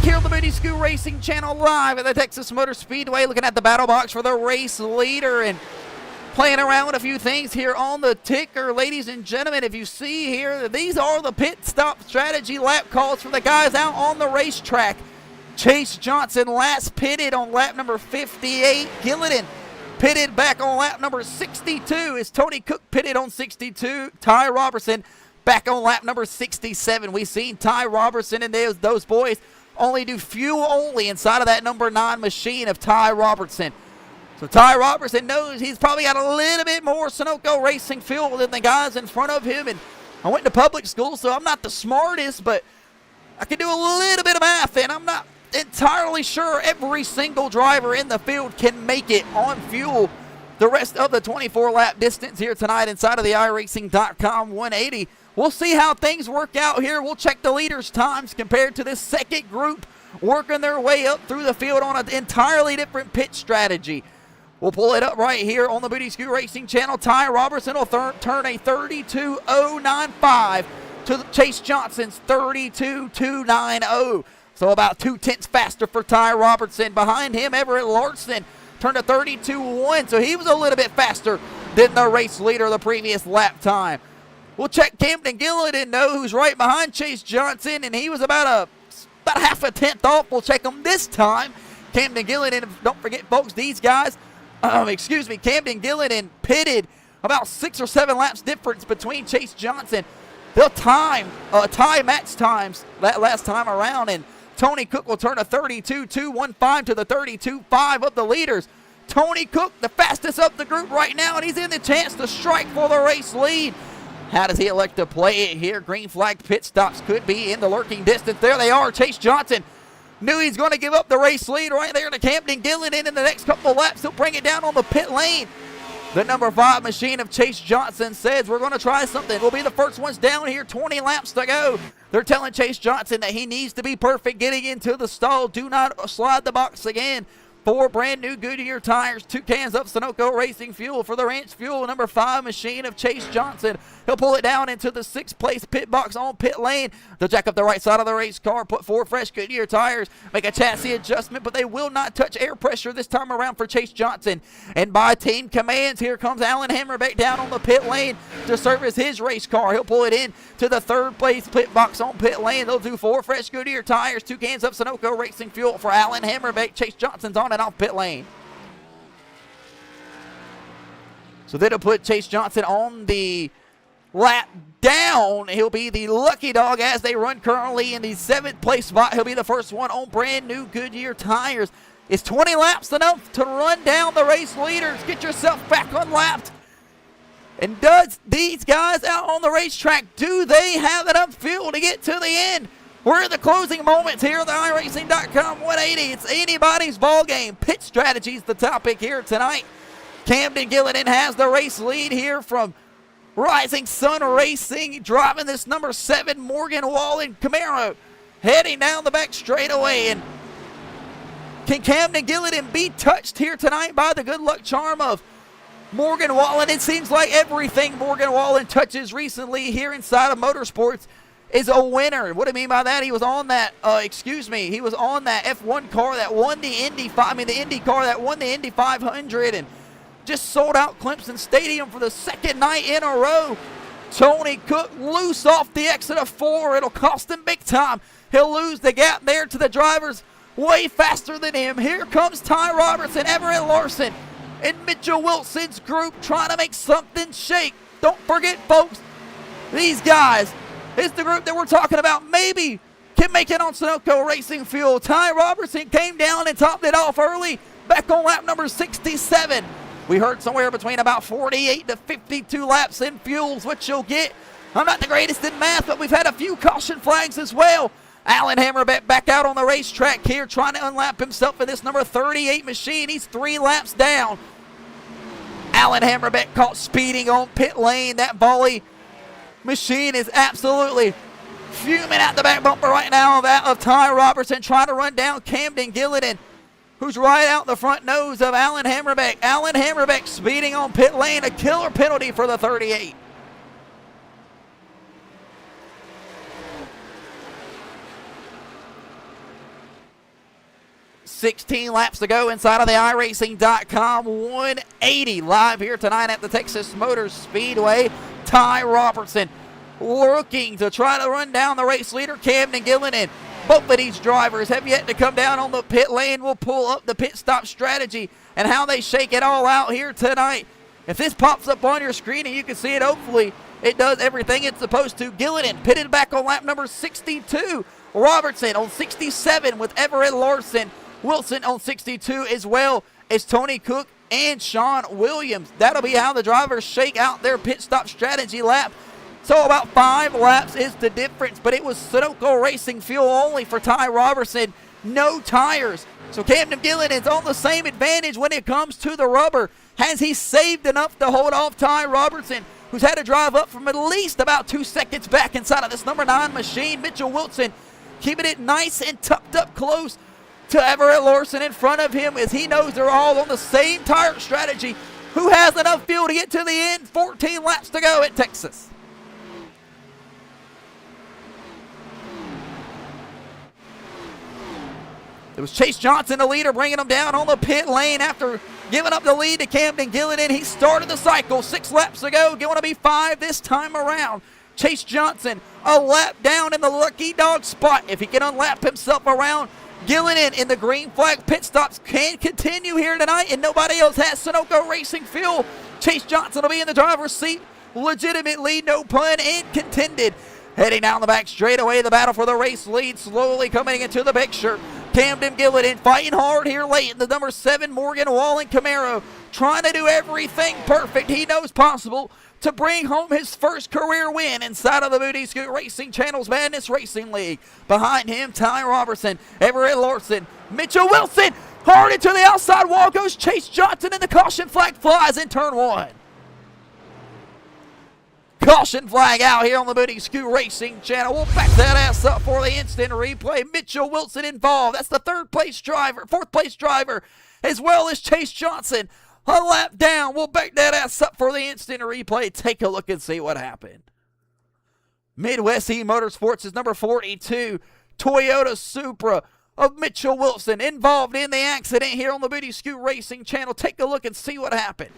Here on the Moody School Racing Channel live at the Texas Motor Speedway, looking at the battle box for the race leader and playing around with a few things here on the ticker. Ladies and gentlemen, if you see here, these are the pit stop strategy lap calls for the guys out on the racetrack. Chase Johnson last pitted on lap number 58. Gillidan pitted back on lap number 62 as Tony Cook pitted on 62. Ty Robertson back on lap number 67. We've seen Ty Robertson and those boys only do fuel only inside of that number 9 machine of Ty Robertson. So Ty Robertson knows he's probably got a little bit more Sunoco Racing fuel than the guys in front of him. And I went to public school, so I'm not the smartest, but I can do a little bit of math, and I'm not entirely sure every single driver in the field can make it on fuel the rest of the 24-lap distance here tonight inside of the iRacing.com 180. We'll see how things work out here. We'll check the leaders' times compared to this second group working their way up through the field on an entirely different pit strategy. We'll pull it up right here on the Booty Scoot Racing channel. Ty Robertson will turn a 32.095 to Chase Johnson's 32.290. So about 2/10 faster for Ty Robertson. Behind him, Everett Larson turned a 32.1, so he was a little bit faster than the race leader the previous lap time. We'll check Camden Gilliland, know who's right behind Chase Johnson, and he was about half a tenth off. We'll check him this time. Camden Gilliland, don't forget, folks, these guys, Camden Gilliland pitted about 6 or 7 laps difference between Chase Johnson. They'll tie match times that last time around, and Tony Cook will turn a 32.215 to the 32.5 of the leaders. Tony Cook, the fastest of the group right now, and he's in the chance to strike for the race lead. How does he elect to play it here? Green flag pit stops could be in the lurking distance. There they are. Chase Johnson knew he's going to give up the race lead right there to Camden Gilliland, and in the next couple of laps, he'll bring it down on the pit lane. The number 5 machine of Chase Johnson says, we're going to try something. We'll be the first ones down here, 20 laps to go. They're telling Chase Johnson that he needs to be perfect getting into the stall. Do not slide the box again. 4 brand new Goodyear tires, 2 cans of Sunoco Racing fuel for the Ranch Fuel number 5 machine of Chase Johnson. He'll pull it down into the 6th place pit box on pit lane. They'll jack up the right side of the race car, put 4 fresh Goodyear tires, make a chassis adjustment, but they will not touch air pressure this time around for Chase Johnson. And by team commands, here comes Alan Hammerbeck down on the pit lane to service his race car. He'll pull it in to the 3rd place pit box on pit lane. They'll do 4 fresh Goodyear tires, 2 cans of Sunoco Racing fuel for Alan Hammerbeck. Chase Johnson's on and off pit lane. So that'll put Chase Johnson on the lap down. He'll be the lucky dog as they run currently in the 7th place spot. He'll be the first one on brand new Goodyear tires. Is 20 laps enough to run down the race leaders? Get yourself back unlapped. And does these guys out on the racetrack, do they have enough fuel to get to the end? We're in the closing moments here at the iRacing.com 180. It's anybody's ball game. Pit strategy is the topic here tonight. Camden Gilliland has the race lead here from Rising Sun Racing, driving this number 7 Morgan Wallen Camaro, heading down the back straightaway. And can Camden Gilliland be touched here tonight by the good luck charm of Morgan Wallen? It seems like everything Morgan Wallen touches recently here inside of motorsports is a winner. What do I mean by that? He was on that, he was on that F1 car that won the Indy car that won the Indy 500 and just sold out Clemson Stadium for the 2nd night in a row. Tony Cook loose off the exit of 4. It'll cost him big time. He'll lose the gap there to the drivers way faster than him. Here comes Ty Robertson, Everett Larson, and Mitchell Wilson's group trying to make something shake. Don't forget, folks, these guys, it's the group that we're talking about maybe can make it on Sunoco Racing fuel. Ty Robertson came down and topped it off early, back on lap number 67. We heard somewhere between about 48 to 52 laps in fuels, what you'll get. I'm not the greatest in math, but we've had a few caution flags as well. Alan Hammerbeck back out on the racetrack here, trying to unlap himself in this number 38 machine. He's 3 laps down. Alan Hammerbeck caught speeding on pit lane. That volley machine is absolutely fuming at the back bumper right now of Ty Robertson, trying to run down Camden Gilliland, who's right out the front nose of Alan Hammerbeck. Alan Hammerbeck speeding on pit lane, a killer penalty for the 38. $16 laps to go inside of the iRacing.com 180 live here tonight at the Texas Motor Speedway. Ty Robertson looking to try to run down the race leader, Camden Gilliland. Both of these drivers have yet to come down on the pit lane. We'll pull up the pit stop strategy and how they shake it all out here tonight. If this pops up on your screen and you can see it, hopefully it does everything it's supposed to. Gilliland pitted back on lap number 62. Robertson on 67 with Everett Larson. Wilson on 62 as well as Tony Cook and Sean Williams. That'll be how the drivers shake out their pit stop strategy lap. So about 5 laps is the difference, but it was Sunoco Racing fuel only for Ty Robertson. No tires. So Camden Gilliland's on the same advantage when it comes to the rubber. Has he saved enough to hold off Ty Robertson, who's had to drive up from at least about 2 seconds back inside of this number 9 machine? Mitchell Wilson keeping it nice and tucked up close to Everett Larson in front of him, as he knows they're all on the same tire strategy. Who has enough fuel to get to the end? 14 laps to go at Texas. It was Chase Johnson, the leader, bringing him down on the pit lane after giving up the lead to Camden Gilliland. He started the cycle 6 laps ago. Going to be 5 this time around. Chase Johnson a lap down in the lucky dog spot. If he can unlap himself around Gilliland in the green flag pit stops, can continue here tonight, and nobody else has Sunoco Racing fuel. Chase Johnson will be in the driver's seat. Legitimate lead, no pun, and contended. Heading down the back straightaway, the battle for the race lead slowly coming into the picture. Camden Gilliland fighting hard here late in the number 7 Morgan Wallen Camaro, trying to do everything perfect he knows possible to bring home his first career win inside of the Booty Scoot Racing Channel's Madness Racing League. Behind him, Ty Robertson, Everett Larson, Mitchell Wilson. Hard into the outside wall goes Chase Johnson, and the caution flag flies in turn 1. Caution flag out here on the Booty Scoot Racing Channel. We'll back that ass up for the instant replay. Mitchell Wilson involved. That's the 4th place driver, as well as Chase Johnson. A lap down. We'll back that ass up for the instant replay. Take a look and see what happened. Midwest E Motorsports is number 42. Toyota Supra of Mitchell Wilson involved in the accident here on the Booty Scoot Racing Channel. Take a look and see what happened.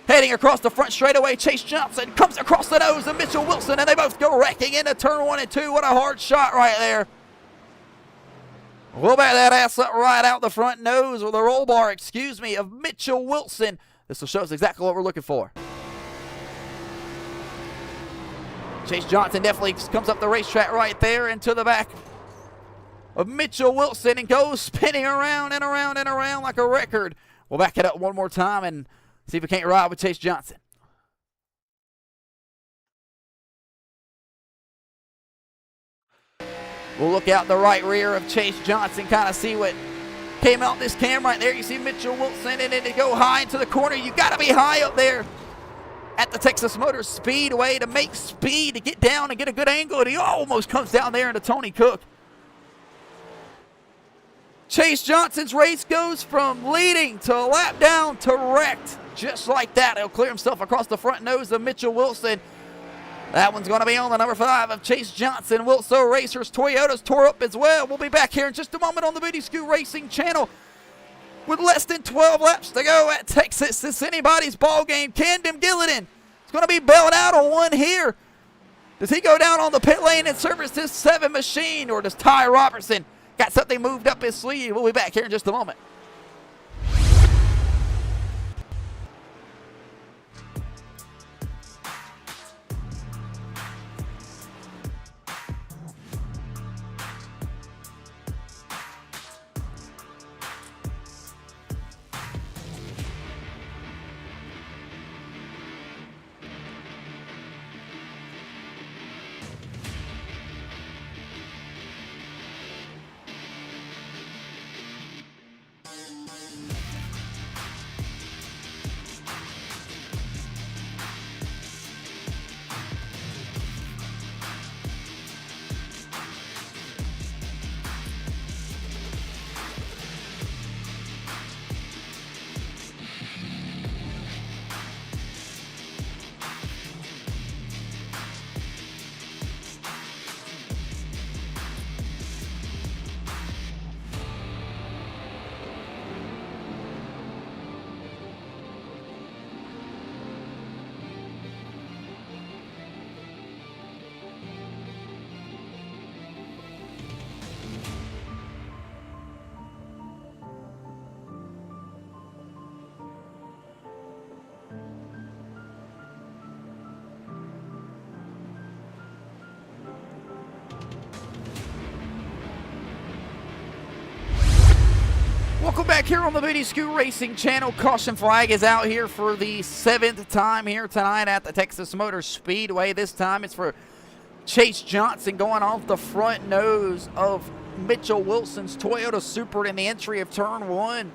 Heading across the front straightaway, Chase Johnson comes across the nose of Mitchell Wilson, and they both go wrecking into turn 1 and 2. What a hard shot right there. We'll back that ass up right out the front nose, or the roll bar, of Mitchell Wilson. This will show us exactly what we're looking for. Chase Johnson definitely comes up the racetrack right there into the back of Mitchell Wilson and goes spinning around and around and around like a record. We'll back it up one more time and see if we can't ride with Chase Johnson. We'll look out the right rear of Chase Johnson, kind of see what came out this cam right there. You see Mitchell Wilson, and then to go high into the corner. You got to be high up there at the Texas Motor Speedway to make speed, to get down and get a good angle, and he almost comes down there into Tony Cook. Chase Johnson's race goes from leading to a lap down to wrecked. Just like that, he'll clear himself across the front nose of Mitchell Wilson. That one's going to be on the number 5 of Chase Johnson. Wilso Racers Toyotas tore up as well. We'll be back here in just a moment on the Booty Scoot Racing Channel with less than 12 laps to go at Texas. It's anybody's ball game. Camden Gilliland is going to be bailed out on one here. Does he go down on the pit lane and service this 7 machine, or does Ty Robertson got something moved up his sleeve? We'll be back here in just a moment. here on the Booty Scoot Racing channel. Caution flag is out here for the 7th time here tonight at the Texas Motor Speedway. This time it's for Chase Johnson going off the front nose of Mitchell Wilson's Toyota Supra in the entry of turn 1.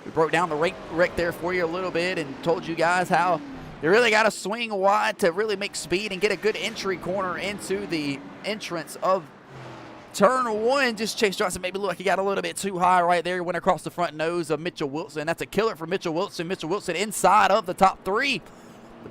We broke down the wreck there for you a little bit and told you guys how you really got to swing wide to really make speed and get a good entry corner into the entrance of turn 1. Just Chase Johnson maybe look like he got a little bit too high right there. Went across the front nose of Mitchell Wilson. That's a killer for Mitchell Wilson. Mitchell Wilson inside of the top 3.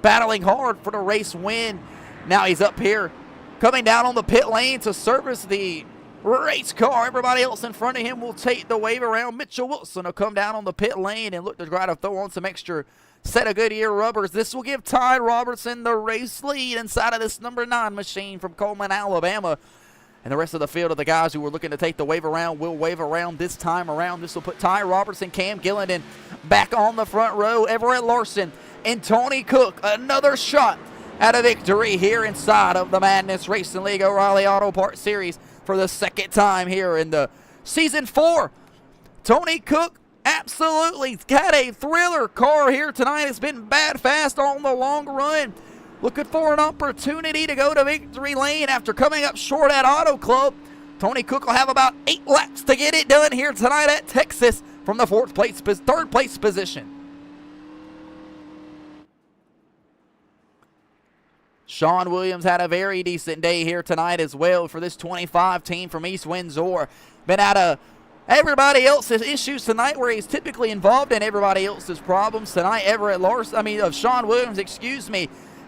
Battling hard for the race win. Now he's up here coming down on the pit lane to service the race car. Everybody else in front of him will take the wave around. Mitchell Wilson will come down on the pit lane and look to try to throw on some extra set of Goodyear rubbers. This will give Ty Robertson the race lead inside of this number 9 machine from Coleman, Alabama. And the rest of the field of the guys who were looking to take the wave around will wave around this time around. This will put Ty Robertson, Cam Gillinden back on the front row. Everett Larson and Tony Cook, another shot at a victory here inside of the Madness Racing League O'Reilly Auto Parts Series for the 2nd time here in the Season 4. Tony Cook absolutely got a thriller car here tonight. It's been bad fast on the long run. Looking for an opportunity to go to victory lane after coming up short at Auto Club. Tony Cook will have about 8 laps to get it done here tonight at Texas from the 3rd place position. Sean Williams had a very decent day here tonight as well for this 25 team from East Windsor. Been out of everybody else's issues tonight where he's typically involved in everybody else's problems. Tonight, Sean Williams,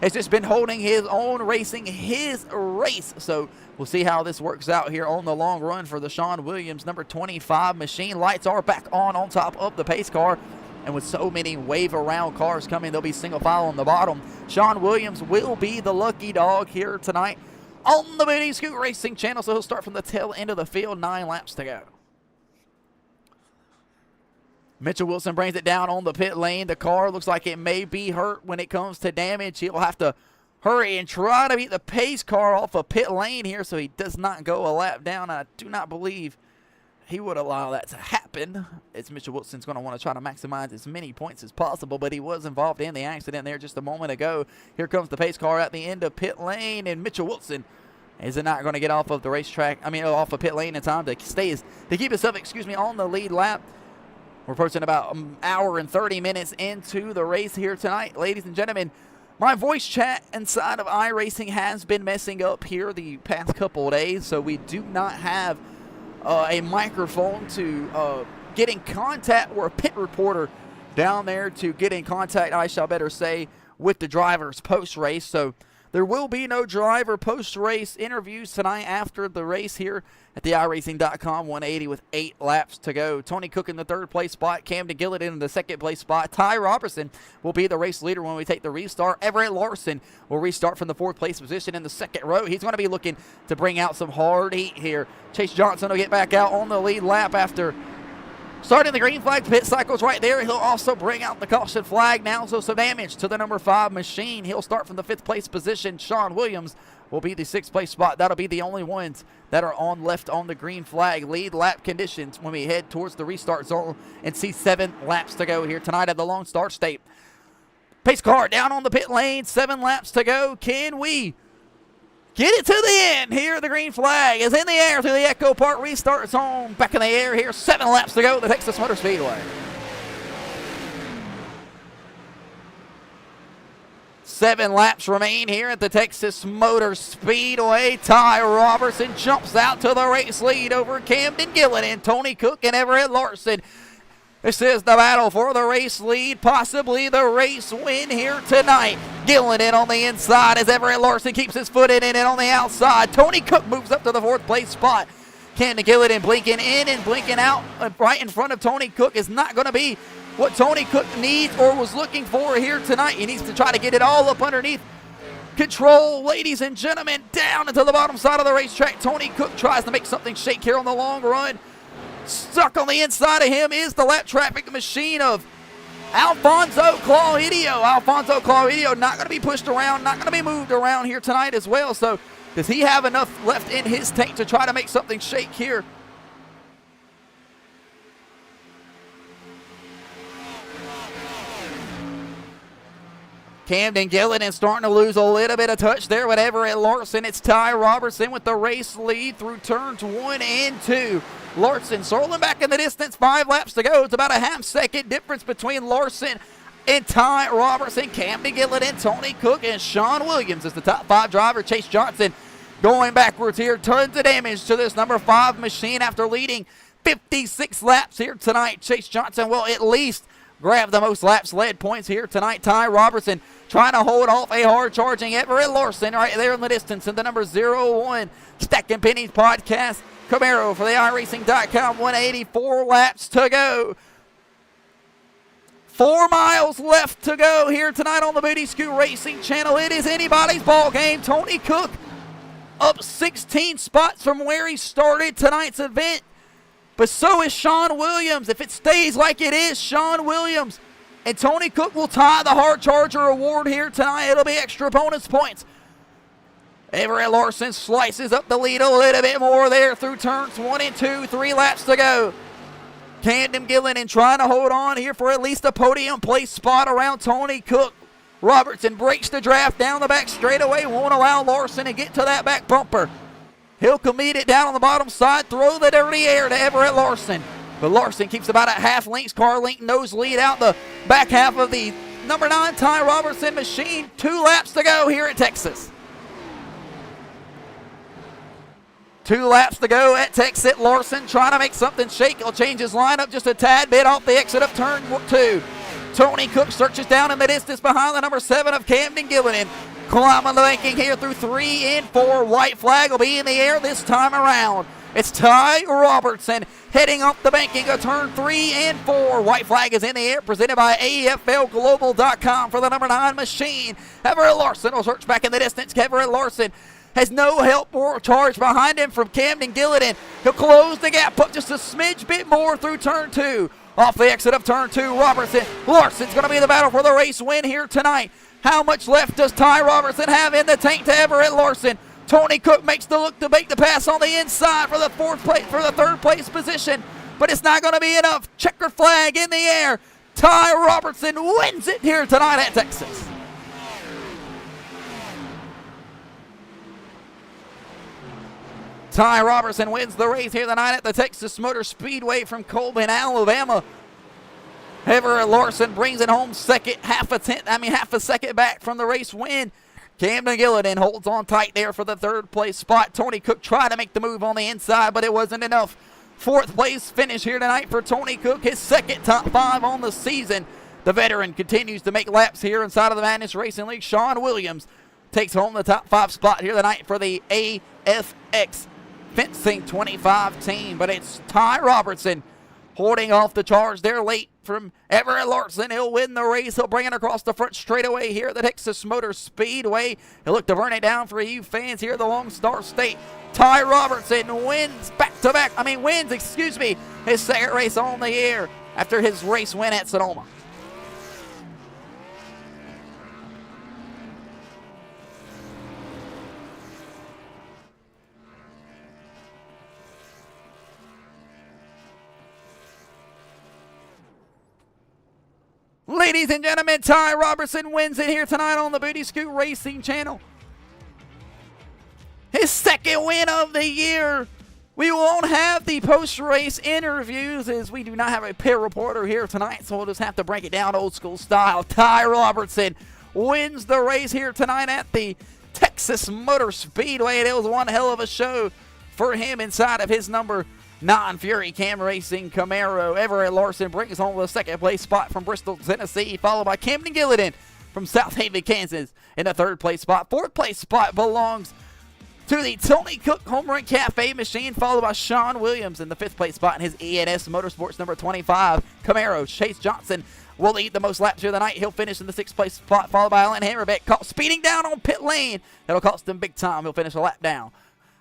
has just been holding his own, racing his race. So we'll see how this works out here on the long run for the Sean Williams number 25 machine. Lights are back on top of the pace car. And with so many wave around cars coming, they'll be single file on the bottom. Sean Williams will be the lucky dog here tonight on the Booty Scoot Racing channel. So he'll start from the tail end of the field, 9 laps to go. Mitchell Wilson brings it down on the pit lane. The car looks like it may be hurt when it comes to damage. He'll have to hurry and try to beat the pace car off a pit lane here so he does not go a lap down. I do not believe he would allow that to happen. It's Mitchell Wilson's going to want to try to maximize as many points as possible, but he was involved in the accident there just a moment ago. Here comes the pace car at the end of pit lane, and Mitchell Wilson is not going to get off of the racetrack. Off of pit lane in time to keep himself, on the lead lap. We're approaching about an hour and 30 minutes into the race here tonight. Ladies and gentlemen, my voice chat inside of iRacing has been messing up here the past couple of days, so we do not have a microphone to get in contact, or a pit reporter down there to get in contact, I shall better say, with the drivers post-race. So there will be no driver post-race interviews tonight after the race here at the iRacing.com 180 with 8 laps to go. Tony Cook in the 3rd place spot. Camden Gillinden in the 2nd place spot. Ty Robertson will be the race leader when we take the restart. Everett Larson will restart from the 4th place position in the 2nd row. He's going to be looking to bring out some hard heat here. Chase Johnson will get back out on the lead lap after starting the green flag. Pit cycle's right there. He'll also bring out the caution flag now, so some damage to the number 5 machine. He'll start from the 5th place position. Sean Williams will be the 6th place spot. That'll be the only ones that are left on the green flag. Lead lap conditions when we head towards the restart zone and see 7 laps to go here tonight at the Lone Star State. Pace car down on the pit lane, 7 laps to go. Can we get it to the end here? The green flag is in the air through the Echo Park restart zone. Back in the air here, 7 laps to go at the Texas Motor Speedway. 7 laps remain here at the Texas Motor Speedway. Ty Robertson jumps out to the race lead over Camden Gillinden, Tony Cook, and Everett Larson. This is the battle for the race lead, possibly the race win here tonight. Gillinden on the inside as Everett Larson keeps his foot in it, and on the outside, Tony Cook moves up to the 4th place spot. Camden Gillinden blinking in and blinking out right in front of Tony Cook is not going to be what Tony Cook needs or was looking for here tonight. He needs to try to get it all up underneath control, ladies and gentlemen, down into the bottom side of the racetrack. Tony Cook tries to make something shake here on the long run. Stuck on the inside of him is the lap traffic machine of Alfonso Claudio. Alfonso Claudio not going to be pushed around, not going to be moved around here tonight as well. So does he have enough left in his tank to try to make something shake here? Camden Gilliland starting to lose a little bit of touch there with Everett Larson. It's Ty Robertson with the race lead through turns 1 and 2. Larson circling back in the distance, 5 laps to go. It's about a half-second difference between Larson and Ty Robertson. Camden Gilliland and Tony Cook and Sean Williams is the top 5 driver. Chase Johnson going backwards here. Tons of damage to this number 5 machine after leading 56 laps here tonight. Chase Johnson will at least grab the most laps led points here tonight. Ty Robertson trying to hold off a hard-charging Everett Larson right there in the distance in the number 01 Stacking Pennies podcast Camaro for the iRacing.com. 184 laps to go. 4 miles left to go here tonight on the Booty Scoot Racing channel. It is anybody's ball game. Tony Cook up 16 spots from where he started tonight's event. But so is Sean Williams. If it stays like it is, Sean Williams and Tony Cook will tie the Hard Charger award here tonight. It'll be extra bonus points. Everett Larson slices up the lead a little bit more there through turns 1 and 2. 3 laps to go. Camden Gilliland trying to hold on here for at least a podium place spot around Tony Cook. Robertson breaks the draft down the back straightaway. Won't allow Larson to get to that back bumper. He'll commit it down on the bottom side, throw the dirty air to Everett Larson. But Larson keeps about a half length, car length nose lead out the back half of the number 9 Ty Robertson machine. 2 laps to go here at Texas. 2 laps to go at Texas. Larson trying to make something shake. He'll change his lineup just a tad bit off the exit of turn 2. Tony Cook searches down in the distance behind the number 7 of Camden Gilliland. Climbing the banking here through 3 and 4. White flag will be in the air this time around. It's Ty Robertson heading up the banking of turn 3 and 4. White flag is in the air, presented by AFLglobal.com for the number 9 machine. Everett Larson will search back in the distance. Everett Larson has no help or charge behind him from Camden Gilliland. He'll close the gap up just a smidge bit more through turn 2. Off the exit of turn 2, Larson's going to be in the battle for the race win here tonight. How much left does Ty Robertson have in the tank to Everett Larson? Tony Cook makes the look to make the pass on the inside for the third place position, but it's not going to be enough. Checkered flag in the air. Ty Robertson wins it here tonight at Texas. Ty Robertson wins the race here tonight at the Texas Motor Speedway from Colbin, Alabama. Everett Larson brings it home second, half a second back from the race win. Camden Gilliland holds on tight there for the 3rd place spot. Tony Cook tried to make the move on the inside, but it wasn't enough. 4th place finish here tonight for Tony Cook, his 2nd top 5 on the season. The veteran continues to make laps here inside of the Madness Racing League. Sean Williams takes home the top 5 spot here tonight for the AFX Fencing 25 team, but it's Ty Robertson holding off the charge there late from Everett Larson. He'll win the race. He'll bring it across the front straightaway here at the Texas Motor Speedway. He'll look to burn it down for you fans here at the Lone Star State. Ty Robertson wins his 2nd race on the year after his race win at Sonoma. Ladies and gentlemen, Ty Robertson wins it here tonight on the Booty Scoot Racing channel. His 2nd win of the year. We won't have the post-race interviews as we do not have a pit reporter here tonight, so we'll just have to break it down old school style. Ty Robertson wins the race here tonight at the Texas Motor Speedway. It was one hell of a show for him inside of his number 9 Fury Cam Racing Camaro. Everett Larson brings home the 2nd place spot from Bristol, Tennessee, followed by Camden Gilliland from South Haven, Kansas in the 3rd place spot. 4th place spot belongs to the Tony Cook Home Run Cafe machine, followed by Sean Williams in the 5th place spot in his ENS Motorsports number 25 Camaro. Chase Johnson will lead the most laps here tonight. He'll finish in the 6th place spot, followed by Alan Hammerbeck, caught speeding down on pit lane. That'll cost him big time. He'll finish a lap down.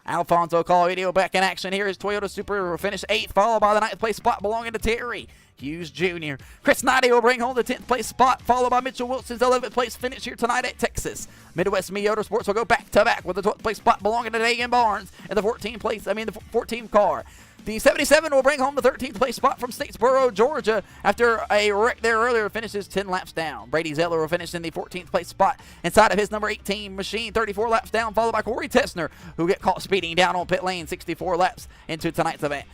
Alfonso Colavideo back in action here. His Toyota Supra will finish 8th, followed by the 9th place spot belonging to Terry Hughes Jr. Chris Knighty will bring home the 10th place spot, followed by Mitchell Wilson's 11th place finish here tonight at Texas. Midwest Motorsports will go back to back with the 12th place spot belonging to Dagan Barnes and the 14th car. The 77 will bring home the 13th place spot from Statesboro, Georgia, after a wreck there earlier, finishes 10 laps down. Brady Zeller will finish in the 14th place spot inside of his number 18 machine, 34 laps down, followed by Corey Tessner, who get caught speeding down on pit lane, 64 laps into tonight's event.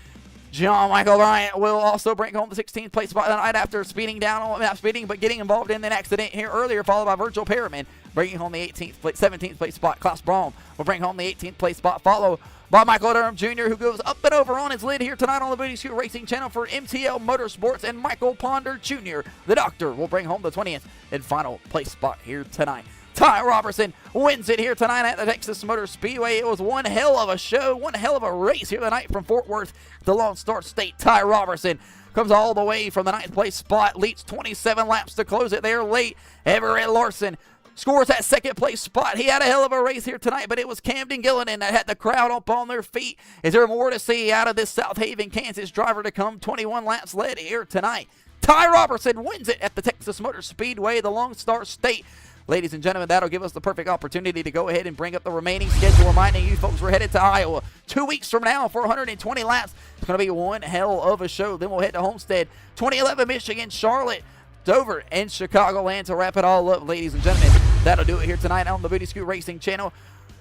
John Michael Bryant will also bring home the 16th place spot tonight after speeding down on, not speeding, but getting involved in an accident here earlier, followed by Virgil Perriman, bringing home the 17th place spot. Klaus Braun will bring home the 18th place spot, followed by Michael Durham Jr., who goes up and over on his lid here tonight on the Booty Scoot Racing channel for MTL Motorsports, and Michael Ponder Jr., the doctor, will bring home the 20th and final place spot here tonight. Ty Robertson wins it here tonight at the Texas Motor Speedway. It was one hell of a show, one hell of a race here tonight from Fort Worth to Lone Star State. Ty Robertson comes all the way from the 9th place spot, leads 27 laps to close it there late. Everett Larson scores that 2nd place spot. He had a hell of a race here tonight, but it was Camden Gillinan that had the crowd up on their feet. Is there more to see out of this South Haven, Kansas driver to come? 21 laps led here tonight. Ty Robertson wins it at the Texas Motor Speedway, the Lone Star State. Ladies and gentlemen, that'll give us the perfect opportunity to go ahead and bring up the remaining schedule, reminding you folks we're headed to Iowa 2 weeks from now for 120 laps. It's going to be one hell of a show. Then we'll head to Homestead, 2011 Michigan, Charlotte, Dover, and Chicagoland to wrap it all up, ladies and gentlemen. That'll do it here tonight on the Booty Scoot Racing channel.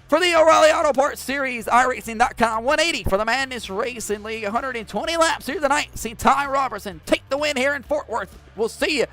For the O'Reilly Auto Parts Series, iRacing.com, 180 for the Madness Racing League, 120 laps here tonight. See Ty Robertson take the win here in Fort Worth. We'll see you